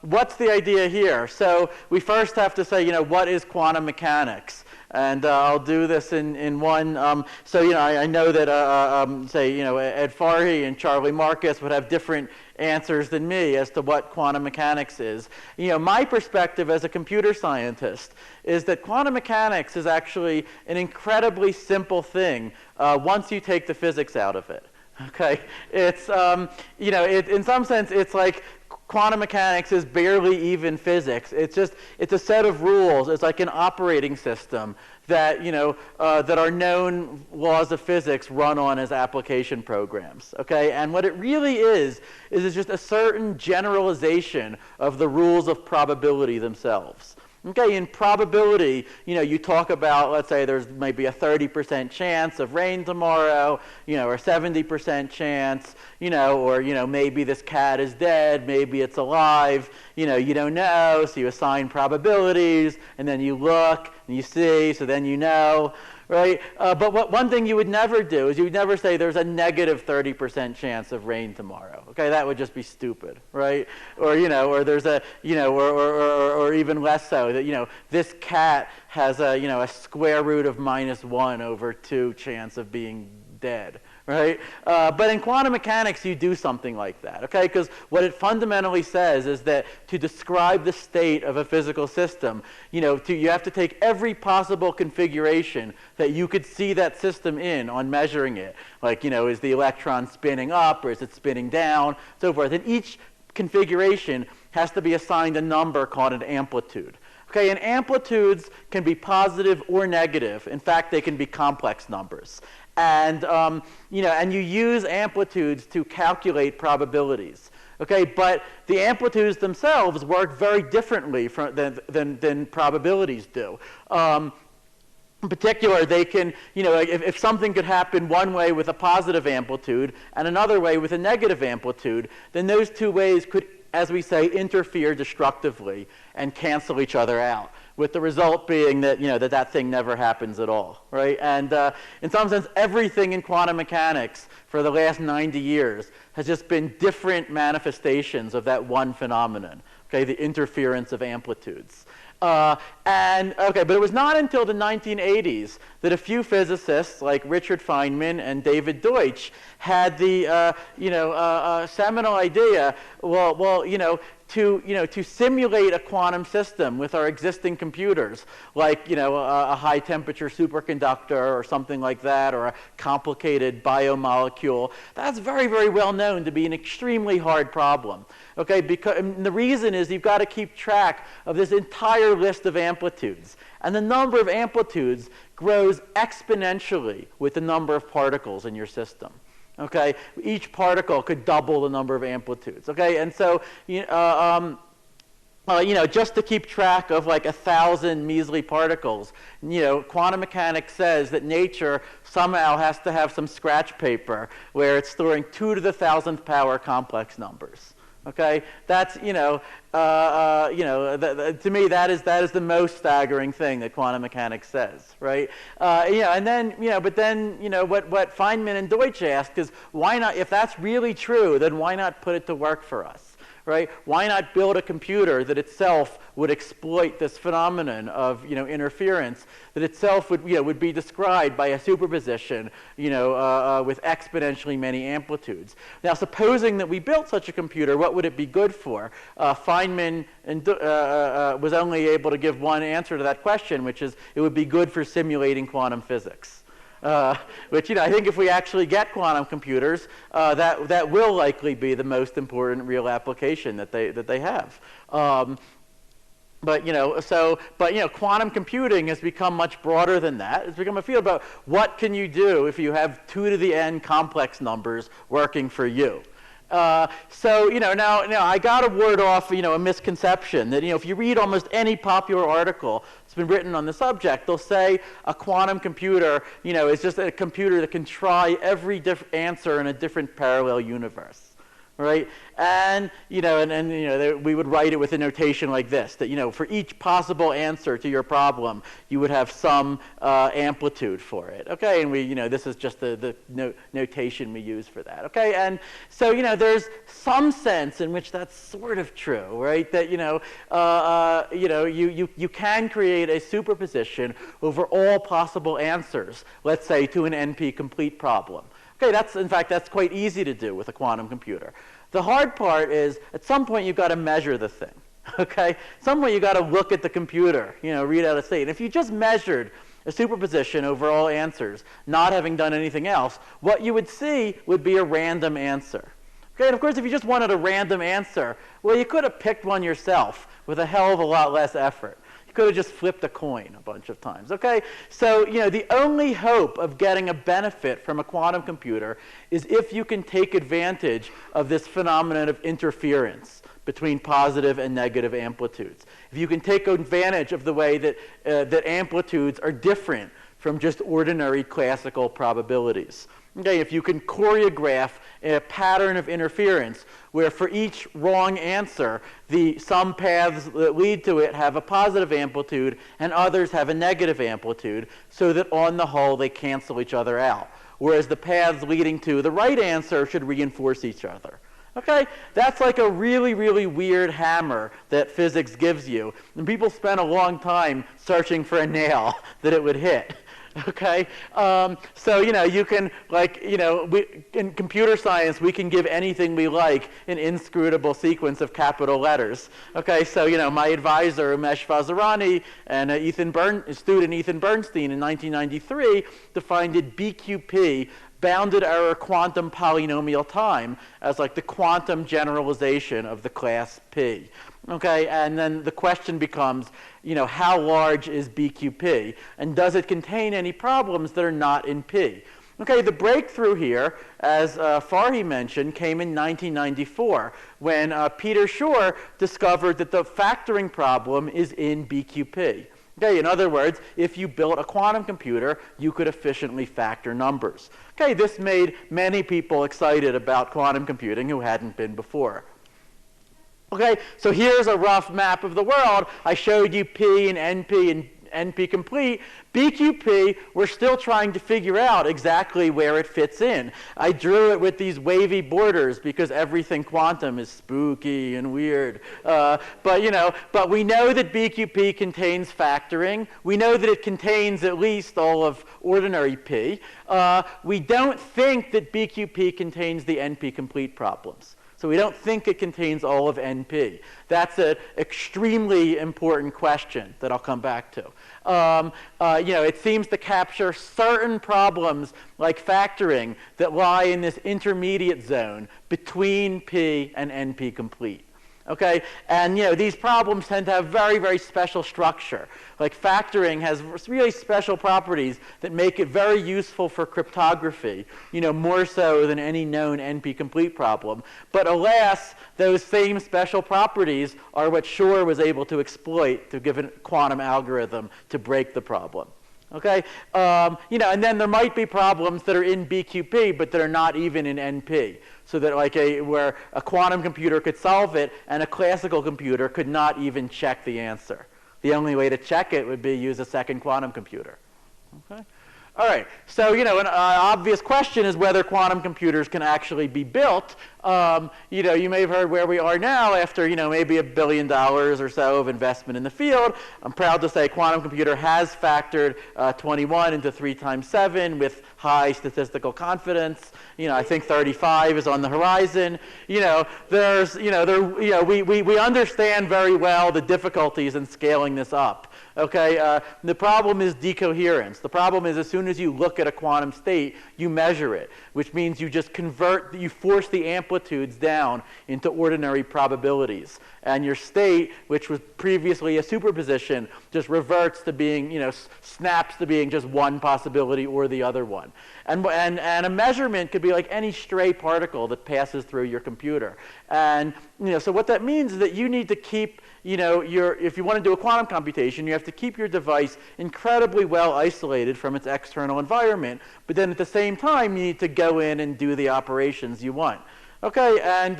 what's the idea here? So we first have to say, what is quantum mechanics? And I'll do this in one. I know that, Ed Farhi and Charlie Marcus would have different answers than me as to what quantum mechanics is. My perspective as a computer scientist is that quantum mechanics is actually an incredibly simple thing once you take the physics out of it. Okay, it's in some sense it's like quantum mechanics is barely even physics. It's a set of rules. It's like an operating system that that our known laws of physics run on as application programs. Okay, and what it really is it's just a certain generalization of the rules of probability themselves. Okay, in probability, you talk about, let's say there's maybe a 30% chance of rain tomorrow, or 70% chance, or maybe this cat is dead, maybe it's alive, you don't know, so you assign probabilities, and then you look, and you see, so then you know, right? But one thing you would never do is you would never say there's a negative 30% chance of rain tomorrow. Okay, that would just be stupid, right? Or or there's a or even less so that this cat has a square root of -1/2 chance of being dead. Right? But in quantum mechanics, you do something like that, okay? Because what it fundamentally says is that to describe the state of a physical system, you have to take every possible configuration that you could see that system in on measuring it. Like, is the electron spinning up or is it spinning down, so forth. And each configuration has to be assigned a number called an amplitude. Okay, and amplitudes can be positive or negative. In fact, they can be complex numbers. And and you use amplitudes to calculate probabilities. Okay, but the amplitudes themselves work very differently than probabilities do. In particular, they can, if something could happen one way with a positive amplitude and another way with a negative amplitude, then those two ways could, as we say, interfere destructively and cancel each other out, with the result being that that thing never happens at all, right? And in some sense, everything in quantum mechanics for the last 90 years has just been different manifestations of that one phenomenon, okay, the interference of amplitudes. But it was not until the 1980s that a few physicists like Richard Feynman and David Deutsch had the seminal idea, to simulate a quantum system with our existing computers, like a high temperature superconductor or something like that, or a complicated biomolecule. That's very, very well known to be an extremely hard problem. Okay, because the reason is you've got to keep track of this entire list of amplitudes, and the number of amplitudes grows exponentially with the number of particles in your system. Okay, each particle could double the number of amplitudes. Okay, and so just to keep track of like 1,000 measly particles, quantum mechanics says that nature somehow has to have some scratch paper where it's storing 2 to the 1,000th power complex numbers. Okay, that's to me that is the most staggering thing that quantum mechanics says, right? And then what Feynman and Deutsch asked is, why not? If that's really true, then why not put it to work for us? Right? Why not build a computer that itself would exploit this phenomenon of interference, that itself would be described by a superposition with exponentially many amplitudes. Now, supposing that we built such a computer, what would it be good for? Feynman was only able to give one answer to that question, which is it would be good for simulating quantum physics. Which I think if we actually get quantum computers, that will likely be the most important real application that they have. Quantum computing has become much broader than that. It's become a field about what can you do if you have 2 to the n complex numbers working for you. Now I got to ward off a misconception that if you read almost any popular article that's been written on the subject, they'll say a quantum computer is just a computer that can try every answer in a different parallel universe. Right, and we would write it with a notation like this: that for each possible answer to your problem, you would have some amplitude for it. Okay, and this is just the notation we use for that. Okay, and so there's some sense in which that's sort of true, right? That you can create a superposition over all possible answers. Let's say to an NP-complete problem. Okay, that's quite easy to do with a quantum computer. The hard part is, at some point, you've got to measure the thing. Okay, at some point, you've got to look at the computer, read out a state. And if you just measured a superposition over all answers, not having done anything else, what you would see would be a random answer. Okay, and of course, if you just wanted a random answer, well, you could have picked one yourself with a hell of a lot less effort. Could have just flipped a coin a bunch of times. Okay, so the only hope of getting a benefit from a quantum computer is if you can take advantage of this phenomenon of interference between positive and negative amplitudes. If you can take advantage of the way that that amplitudes are different from just ordinary classical probabilities. Okay, if you can choreograph a pattern of interference where for each wrong answer, some paths that lead to it have a positive amplitude and others have a negative amplitude, so that on the whole they cancel each other out, whereas the paths leading to the right answer should reinforce each other. Okay, that's like a really, really weird hammer that physics gives you, and people spend a long time searching for a nail that it would hit. Okay, so you can, like, in computer science we can give anything we like an inscrutable sequence of capital letters. Okay, so my advisor Umesh Vazirani and student Ethan Bernstein in 1993 defined it BQP, bounded error quantum polynomial time, as like the quantum generalization of the class P. Okay, and then the question becomes, how large is BQP? And does it contain any problems that are not in P? Okay, the breakthrough here, as Farhi mentioned, came in 1994, when Peter Shor discovered that the factoring problem is in BQP. Okay, in other words, if you built a quantum computer, you could efficiently factor numbers. Okay, this made many people excited about quantum computing who hadn't been before. Okay, so here's a rough map of the world. I showed you P and NP and NP complete. BQP, we're still trying to figure out exactly where it fits in. I drew it with these wavy borders because everything quantum is spooky and weird. But we know that BQP contains factoring. We know that it contains at least all of ordinary P. We don't think that BQP contains the NP complete problems. So we don't think it contains all of NP. That's an extremely important question that I'll come back to. It seems to capture certain problems like factoring that lie in this intermediate zone between P and NP complete. Okay, and these problems tend to have very, very special structure. Like factoring has really special properties that make it very useful for cryptography, more so than any known NP complete problem. But alas, those same special properties are what Shor was able to exploit to give a quantum algorithm to break the problem. Okay, and then there might be problems that are in BQP but that are not even in NP. So that where a quantum computer could solve it and a classical computer could not even check the answer. The only way to check it would be use a second quantum computer. Okay? All right, so an obvious question is whether quantum computers can actually be built. You may have heard where we are now after maybe $1 billion or so of investment in the field. I'm proud to say quantum computer has factored 21 into 3 times 7 with high statistical confidence. I think 35 is on the horizon. We understand very well the difficulties in scaling this up. Okay, the problem is decoherence. The problem is as soon as you look at a quantum state, you measure it, which means you just you force the amplitudes down into ordinary probabilities. And your state, which was previously a superposition, just reverts to being, snaps to being just one possibility or the other one. And a measurement could be like any stray particle that passes through your computer. And so what that means is that you need to keep, if you want to do a quantum computation, you have to keep your device incredibly well isolated from its external environment. But then at the same time, you need to go in and do the operations you want. Okay, and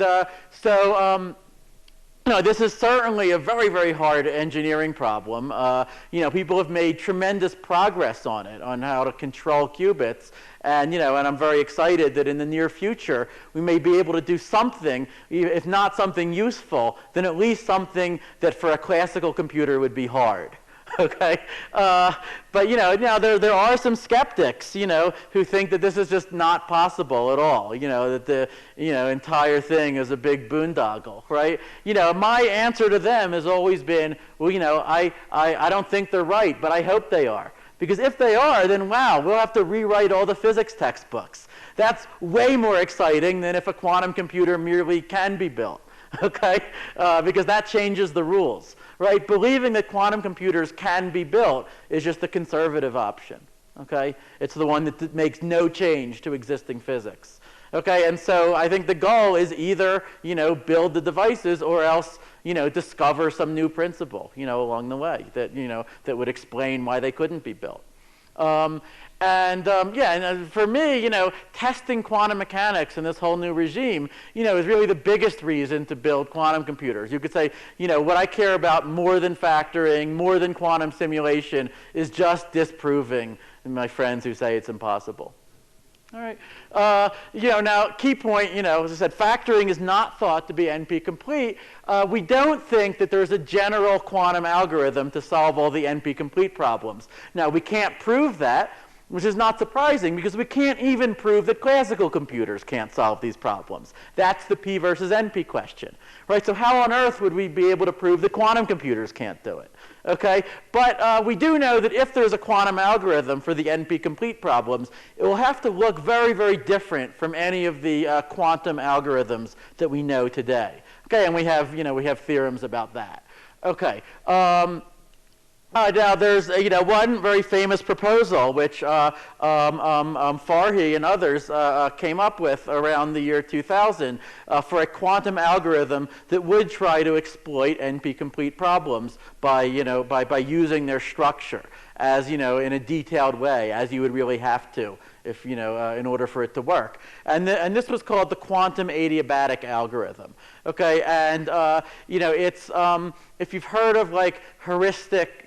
this is certainly a very, very hard engineering problem. People have made tremendous progress on it, on how to control qubits. And I'm very excited that in the near future, we may be able to do something, if not something useful, then at least something that for a classical computer would be hard. Okay, but now there are some skeptics, who think that this is just not possible at all. That the entire thing is a big boondoggle, right? My answer to them has always been, well, I don't think they're right, but I hope they are. Because if they are, then wow, we'll have to rewrite all the physics textbooks. That's way more exciting than if a quantum computer merely can be built. Okay, because that changes the rules. Right? Believing that quantum computers can be built is just the conservative option. Okay? It's the one that makes no change to existing physics. Okay? And so I think the goal is either, build the devices or else, discover some new principle, along the way that, that would explain why they couldn't be built. For me, testing quantum mechanics in this whole new regime, is really the biggest reason to build quantum computers. You could say, what I care about more than factoring, more than quantum simulation, is just disproving my friends who say it's impossible. All right. Now, key point, as I said, factoring is not thought to be NP complete. We don't think that there's a general quantum algorithm to solve all the NP complete problems. Now, we can't prove that, which is not surprising, because we can't even prove that classical computers can't solve these problems. That's the P versus NP question, right? So how on earth would we be able to prove that quantum computers can't do it? Okay, but we do know that if there's a quantum algorithm for the NP complete problems, it will have to look very, very different from any of the quantum algorithms that we know today. Okay, and we have theorems about that. Okay. Now, there's one very famous proposal which Farhi and others came up with around the year 2000 for a quantum algorithm that would try to exploit NP-complete problems by using their structure as in a detailed way, as you would really have to if in order for it to work. And this was called the quantum adiabatic algorithm. Okay, and it's if you've heard of like heuristic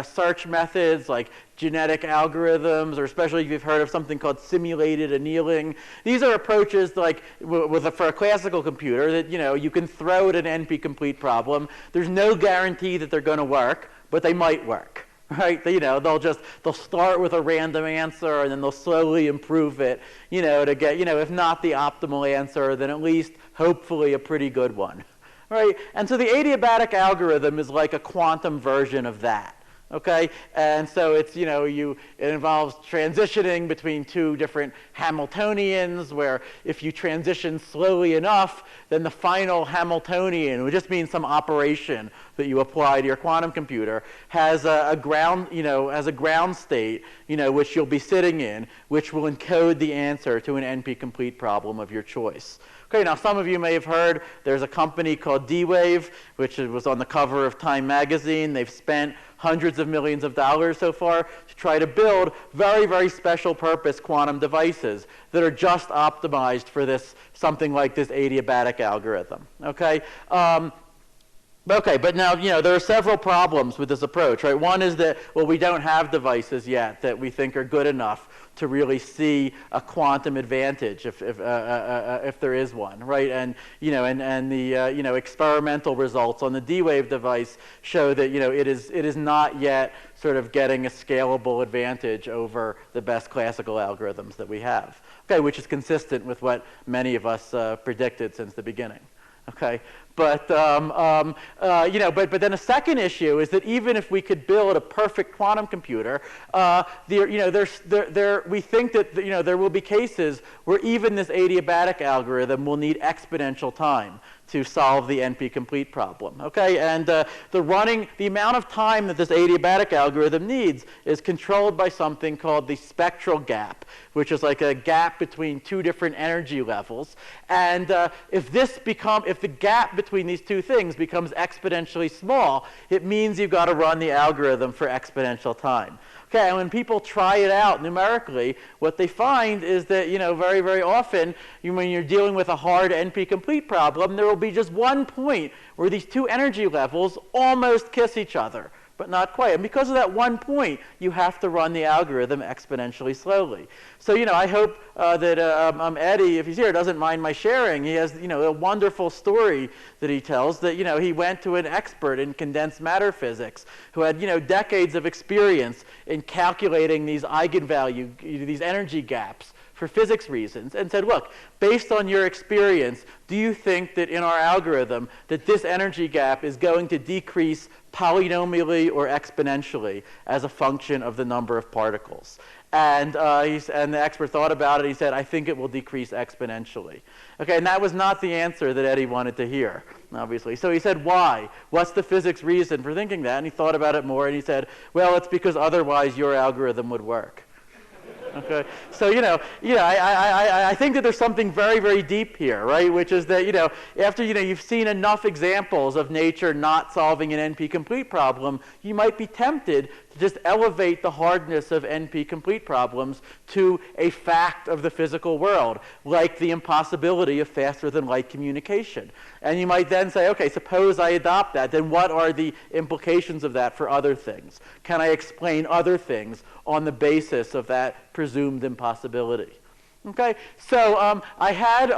search methods like genetic algorithms, or especially if you've heard of something called simulated annealing, these are approaches like for a classical computer that you can throw at an NP-complete problem. There's no guarantee that they're going to work, but they might work. Right? They'll start with a random answer and then they'll slowly improve it, to get, if not the optimal answer, then at least hopefully a pretty good one. Right? And so the adiabatic algorithm is like a quantum version of that. Okay, and so it's it involves transitioning between two different Hamiltonians, where if you transition slowly enough, then the final Hamiltonian, which just means some operation that you apply to your quantum computer, has a ground state, which you'll be sitting in, which will encode the answer to an NP-complete problem of your choice. Okay, now some of you may have heard there's a company called D-Wave, which was on the cover of Time magazine. They've spent hundreds of millions of dollars so far to try to build very, very special purpose quantum devices that are just optimized for something like this adiabatic algorithm. Okay. Okay, but now, there are several problems with this approach, right? One is that, well, we don't have devices yet that we think are good enough to really see a quantum advantage if there is one, right? And the experimental results on the D-Wave device show that it is not yet sort of getting a scalable advantage over the best classical algorithms that we have. Okay, which is consistent with what many of us predicted since the beginning. Okay, but but then a second issue is that even if we could build a perfect quantum computer, we think that there will be cases where even this adiabatic algorithm will need exponential time to solve the NP-complete problem. Okay, and the amount of time that this adiabatic algorithm needs is controlled by something called the spectral gap, which is like a gap between two different energy levels. And if the gap between these two things becomes exponentially small, it means you've got to run the algorithm for exponential time. Okay, and when people try it out numerically, what they find is that, very, very often, when you're dealing with a hard NP-complete problem, there will be just one point where these two energy levels almost kiss each other, but not quite. And because of that one point, you have to run the algorithm exponentially slowly. So, I hope that Eddie, if he's here, doesn't mind my sharing. He has, a wonderful story that he tells that, he went to an expert in condensed matter physics who had, decades of experience in calculating these eigenvalue, these energy gaps for physics reasons, and said, look, based on your experience, do you think that in our algorithm that this energy gap is going to decrease polynomially or exponentially as a function of the number of particles? And the expert thought about it. He said, I think it will decrease exponentially. Okay, and that was not the answer that Eddie wanted to hear, obviously. So he said, why? What's the physics reason for thinking that? And he thought about it more, and he said, well, it's because otherwise your algorithm would work. Okay, so I think that there's something very, very deep here, right? Which is that after you've seen enough examples of nature not solving an NP-complete problem, you might be tempted to just elevate the hardness of NP-complete problems to a fact of the physical world, like the impossibility of faster-than-light communication. And you might then say, okay, suppose I adopt that, then what are the implications of that for other things? Can I explain other things on the basis of that presumed impossibility? Okay, so I had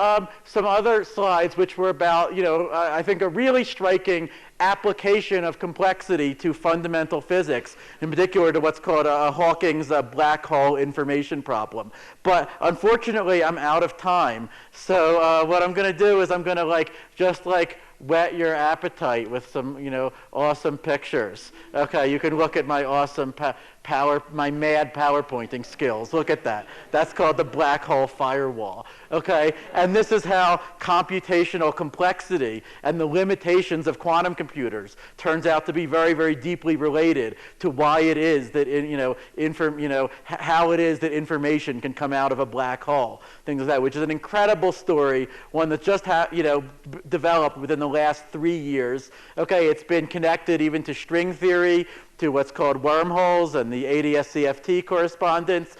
some other slides which were about, I think a really striking application of complexity to fundamental physics, in particular to what's called Hawking's black hole information problem. But unfortunately, I'm out of time. So what I'm going to do is I'm going to just whet your appetite with some, awesome pictures. Okay, you can look at my awesome my mad PowerPointing skills. Look at that. That's called the black hole firewall. Okay, and this is how computational complexity and the limitations of quantum computers turns out to be very, very deeply related to why it is that how it is that information can come out of a black hole. Things like that, which is an incredible story, one that just developed within the last 3 years. Okay, it's been connected even to string theory, to what's called wormholes and the ADS-CFT correspondence,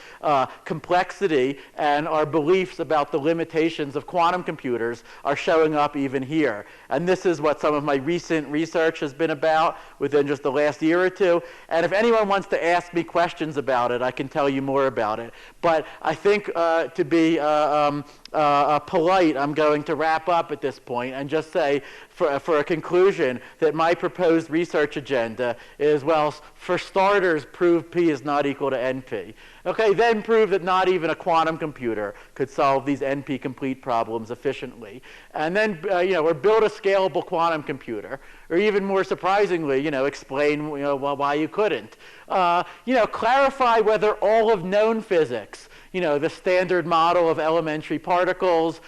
complexity, and our beliefs about the limitations of quantum computers are showing up even here. And this is what some of my recent research has been about within just the last year or two. And if anyone wants to ask me questions about it, I can tell you more about it. But I think to be polite, I'm going to wrap up at this point and just say, for a conclusion, that my proposed research agenda is, well, for starters, prove P is not equal to NP. Okay, then prove that not even a quantum computer could solve these NP-complete problems efficiently. And then, or build a scalable quantum computer. Or even more surprisingly, explain, why you couldn't. Clarify whether all of known physics, the standard model of elementary particles,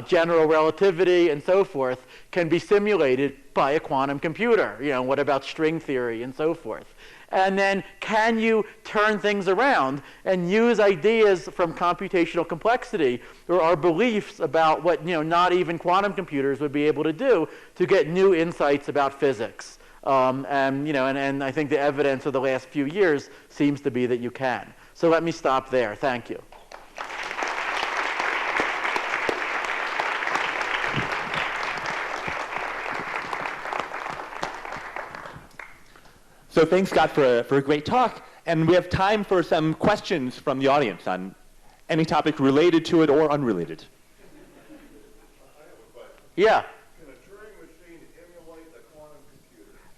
general relativity, and so forth, can be simulated by a quantum computer. What about string theory and so forth? And then can you turn things around and use ideas from computational complexity or our beliefs about what not even quantum computers would be able to do to get new insights about physics? And I think the evidence of the last few years seems to be that you can. So let me stop there. Thank you. So thanks, Scott, for a great talk. And we have time for some questions from the audience on any topic related to it or unrelated. I have a question. Yeah. Can a Turing machine emulate a quantum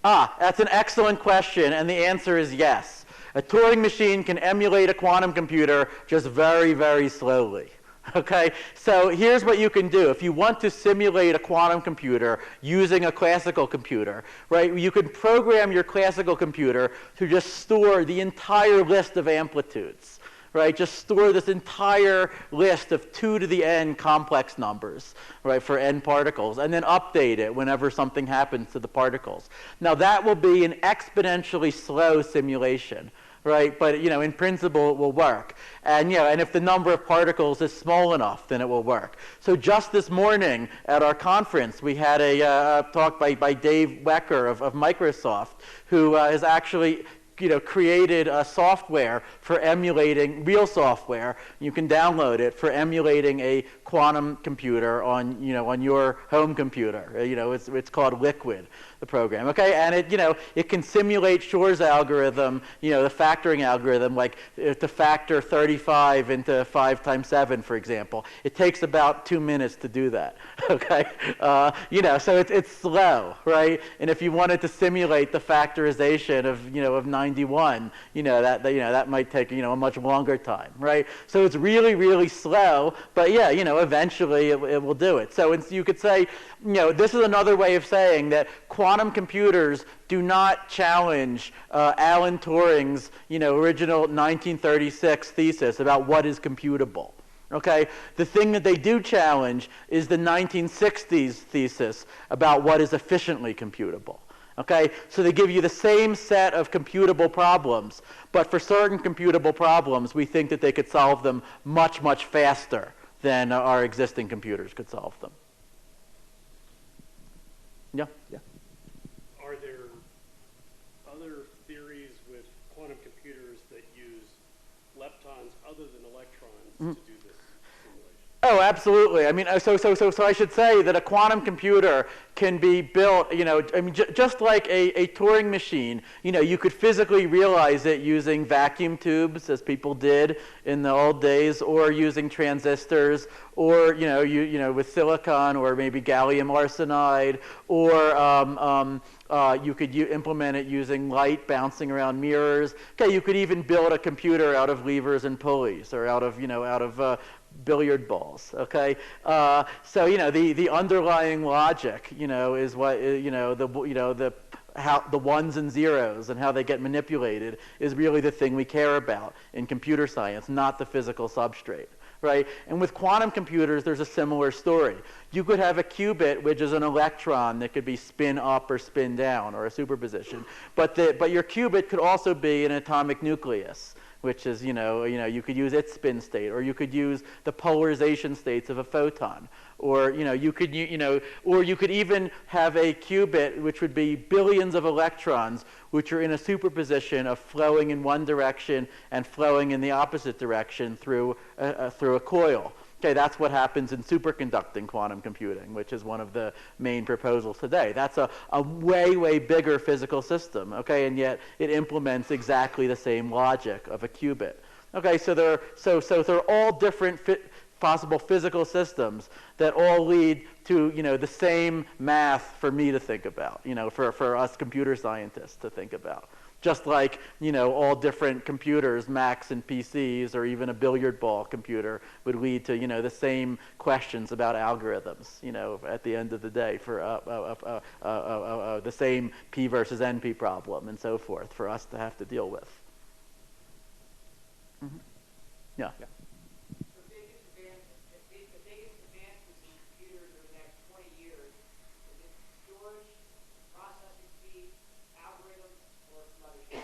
computer? That's an excellent question, and the answer is yes. A Turing machine can emulate a quantum computer just very, very slowly. Okay, so here's what you can do. If you want to simulate a quantum computer using a classical computer, right, you can program your classical computer to just store the entire list of amplitudes, right? Just store this entire list of 2 to the n complex numbers, right, for n particles, and then update it whenever something happens to the particles. Now that will be an exponentially slow simulation. Right, but in principle, it will work, and and if the number of particles is small enough, then it will work. So just this morning at our conference, we had a talk by Dave Wecker of Microsoft, who has actually created software for emulating real software. You can download it for emulating a quantum computer on on your home computer. It's called Liquid, the program. Okay, and it can simulate Shor's algorithm, the factoring algorithm, like to factor 35 into 5 times 7, for example. It takes about 2 minutes to do that. Okay, so it's slow, right? And if you wanted to simulate the factorization of 91, that might take a much longer time, right? So it's really, really slow, but eventually it will do it. So you could say, this is another way of saying that quantum computers do not challenge Alan Turing's original 1936 thesis about what is computable. Okay, the thing that they do challenge is the 1960s thesis about what is efficiently computable. Okay, so they give you the same set of computable problems, but for certain computable problems, we think that they could solve them much, much faster than our existing computers could solve them. Yeah. Are there other theories with quantum computers other than electrons to do this simulation? Oh, absolutely. I mean, so I should say that a quantum computer can be built, I mean, just like a Turing machine, you could physically realize it using vacuum tubes, as people did in the old days, or using transistors, or, with silicon, or maybe gallium arsenide, or you could implement it using light bouncing around mirrors. Okay, you could even build a computer out of levers and pulleys, or out of billiard balls. Okay, so the underlying logic, is what how the ones and zeros and how they get manipulated is really the thing we care about in computer science, not the physical substrate. Right? And with quantum computers, there's a similar story. You could have a qubit, which is an electron that could be spin up or spin down, or a superposition. But your qubit could also be an atomic nucleus, which is, you could use its spin state, or you could use the polarization states of a photon, or you could even have a qubit, which would be billions of electrons, which are in a superposition of flowing in one direction and flowing in the opposite direction through a coil. Okay, that's what happens in superconducting quantum computing, which is one of the main proposals today. That's a way, way bigger physical system, okay, and yet it implements exactly the same logic of a qubit. Okay, so there are all different possible physical systems that all lead to, the same math for me to think about, for us computer scientists to think about. Just like, all different computers, Macs and PCs, or even a billiard ball computer would lead to, the same questions about algorithms, at the end of the day for the same P versus NP problem and so forth for us to have to deal with. Mm-hmm. Yeah. The biggest advances in computers over the next 20 years is it storage, processing speed, algorithms, or some other stuff?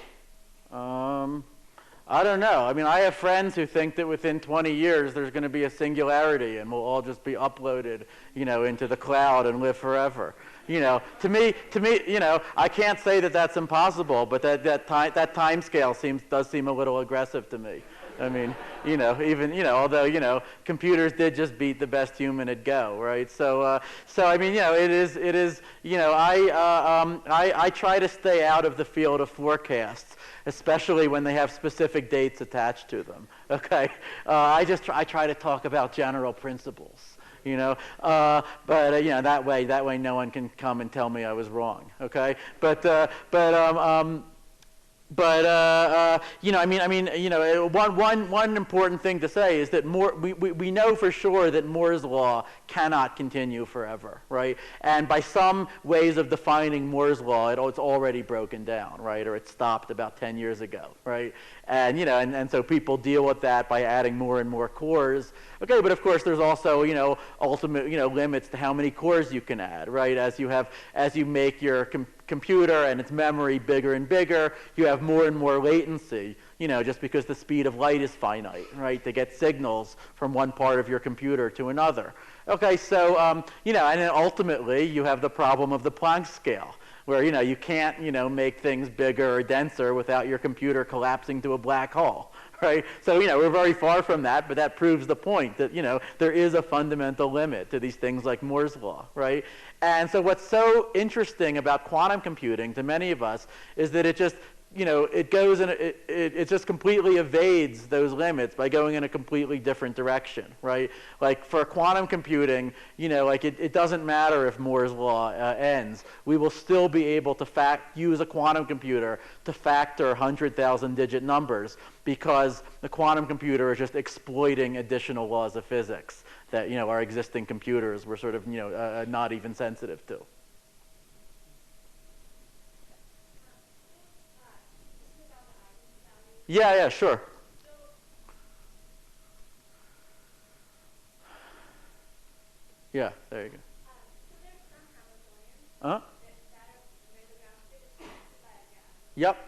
I don't know. I mean, I have friends who think that within 20 years there's going to be a singularity and we'll all just be uploaded, into the cloud and live forever. To me, I can't say that that's impossible, but that time scale does seem a little aggressive to me. I mean, although, computers did just beat the best human at Go, right? So I mean, it is, I try to stay out of the field of forecasts, especially when they have specific dates attached to them, okay? I try to talk about general principles. But that way no one can come and tell me I was wrong, okay? One important thing to say is that we know for sure that Moore's law cannot continue forever, right? And by some ways of defining Moore's law, it's already broken down, right? Or it stopped about 10 years ago, right? And and so people deal with that by adding more and more cores. Okay, but of course there's also ultimate limits to how many cores you can add, right? As you make your computer and its memory bigger and bigger, you have more and more latency, just because the speed of light is finite, right? To get signals from one part of your computer to another. Okay, so and then ultimately you have the problem of the Planck scale, where you can't make things bigger or denser without your computer collapsing to a black hole, right? So we're very far from that, but that proves the point that there is a fundamental limit to these things like Moore's law, right? And so what's so interesting about quantum computing to many of us is that it just it goes in it just completely evades those limits by going in a completely different direction, right? Like for quantum computing, it doesn't matter if Moore's law ends. We will still be able to use a quantum computer to factor 100,000 digit numbers, because the quantum computer is just exploiting additional laws of physics that our existing computers were sort of not even sensitive to. Yeah, sure. Yeah, there you go. Uh-huh. Yep.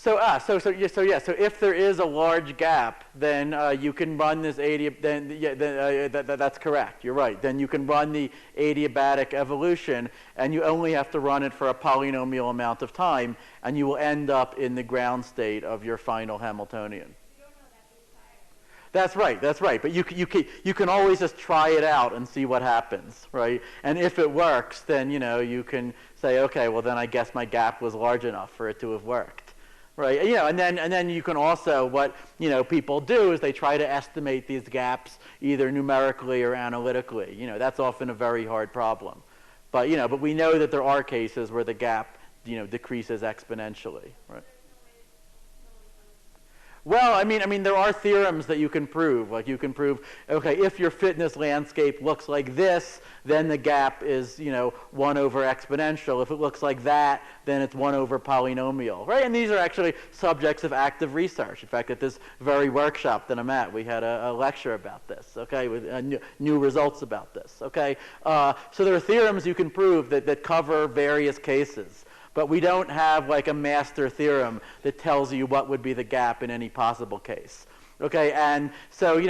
So if there is a large gap, then you can run this that's correct. You're right. Then you can run the adiabatic evolution, and you only have to run it for a polynomial amount of time, and you will end up in the ground state of your final Hamiltonian. That's right. But you can always just try it out and see what happens, right? And if it works, then you can say, okay, well then I guess my gap was large enough for it to have worked. Right, and then you can also, what people do is they try to estimate these gaps either numerically or analytically. That's often a very hard problem, but we know that there are cases where the gap decreases exponentially. Right. Well, I mean, there are theorems that you can prove. Like you can prove, okay, if your fitness landscape looks like this, then the gap is, 1 over exponential. If it looks like that, then it's 1 over polynomial, right? And these are actually subjects of active research. In fact, at this very workshop that I'm at, we had a lecture about this, okay, with new results about this, okay? So there are theorems you can prove that cover various cases. But we don't have like a master theorem that tells you what would be the gap in any possible case. Okay, and so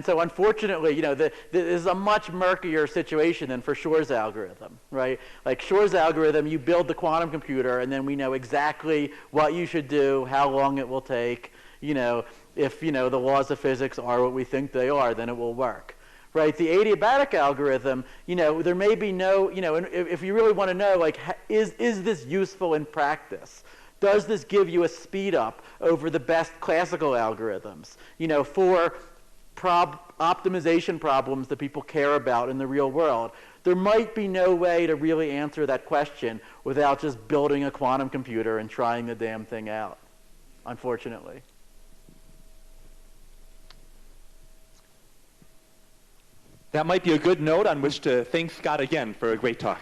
so unfortunately, this is a much murkier situation than for Shor's algorithm, right? Like Shor's algorithm, you build the quantum computer, and then we know exactly what you should do, how long it will take. If the laws of physics are what we think they are, then it will work. Right, the adiabatic algorithm, there may be no, and if you really want to know, like, is this useful in practice? Does this give you a speed up over the best classical algorithms? For optimization problems that people care about in the real world, there might be no way to really answer that question without just building a quantum computer and trying the damn thing out, unfortunately. That might be a good note on which to thank Scott again for a great talk.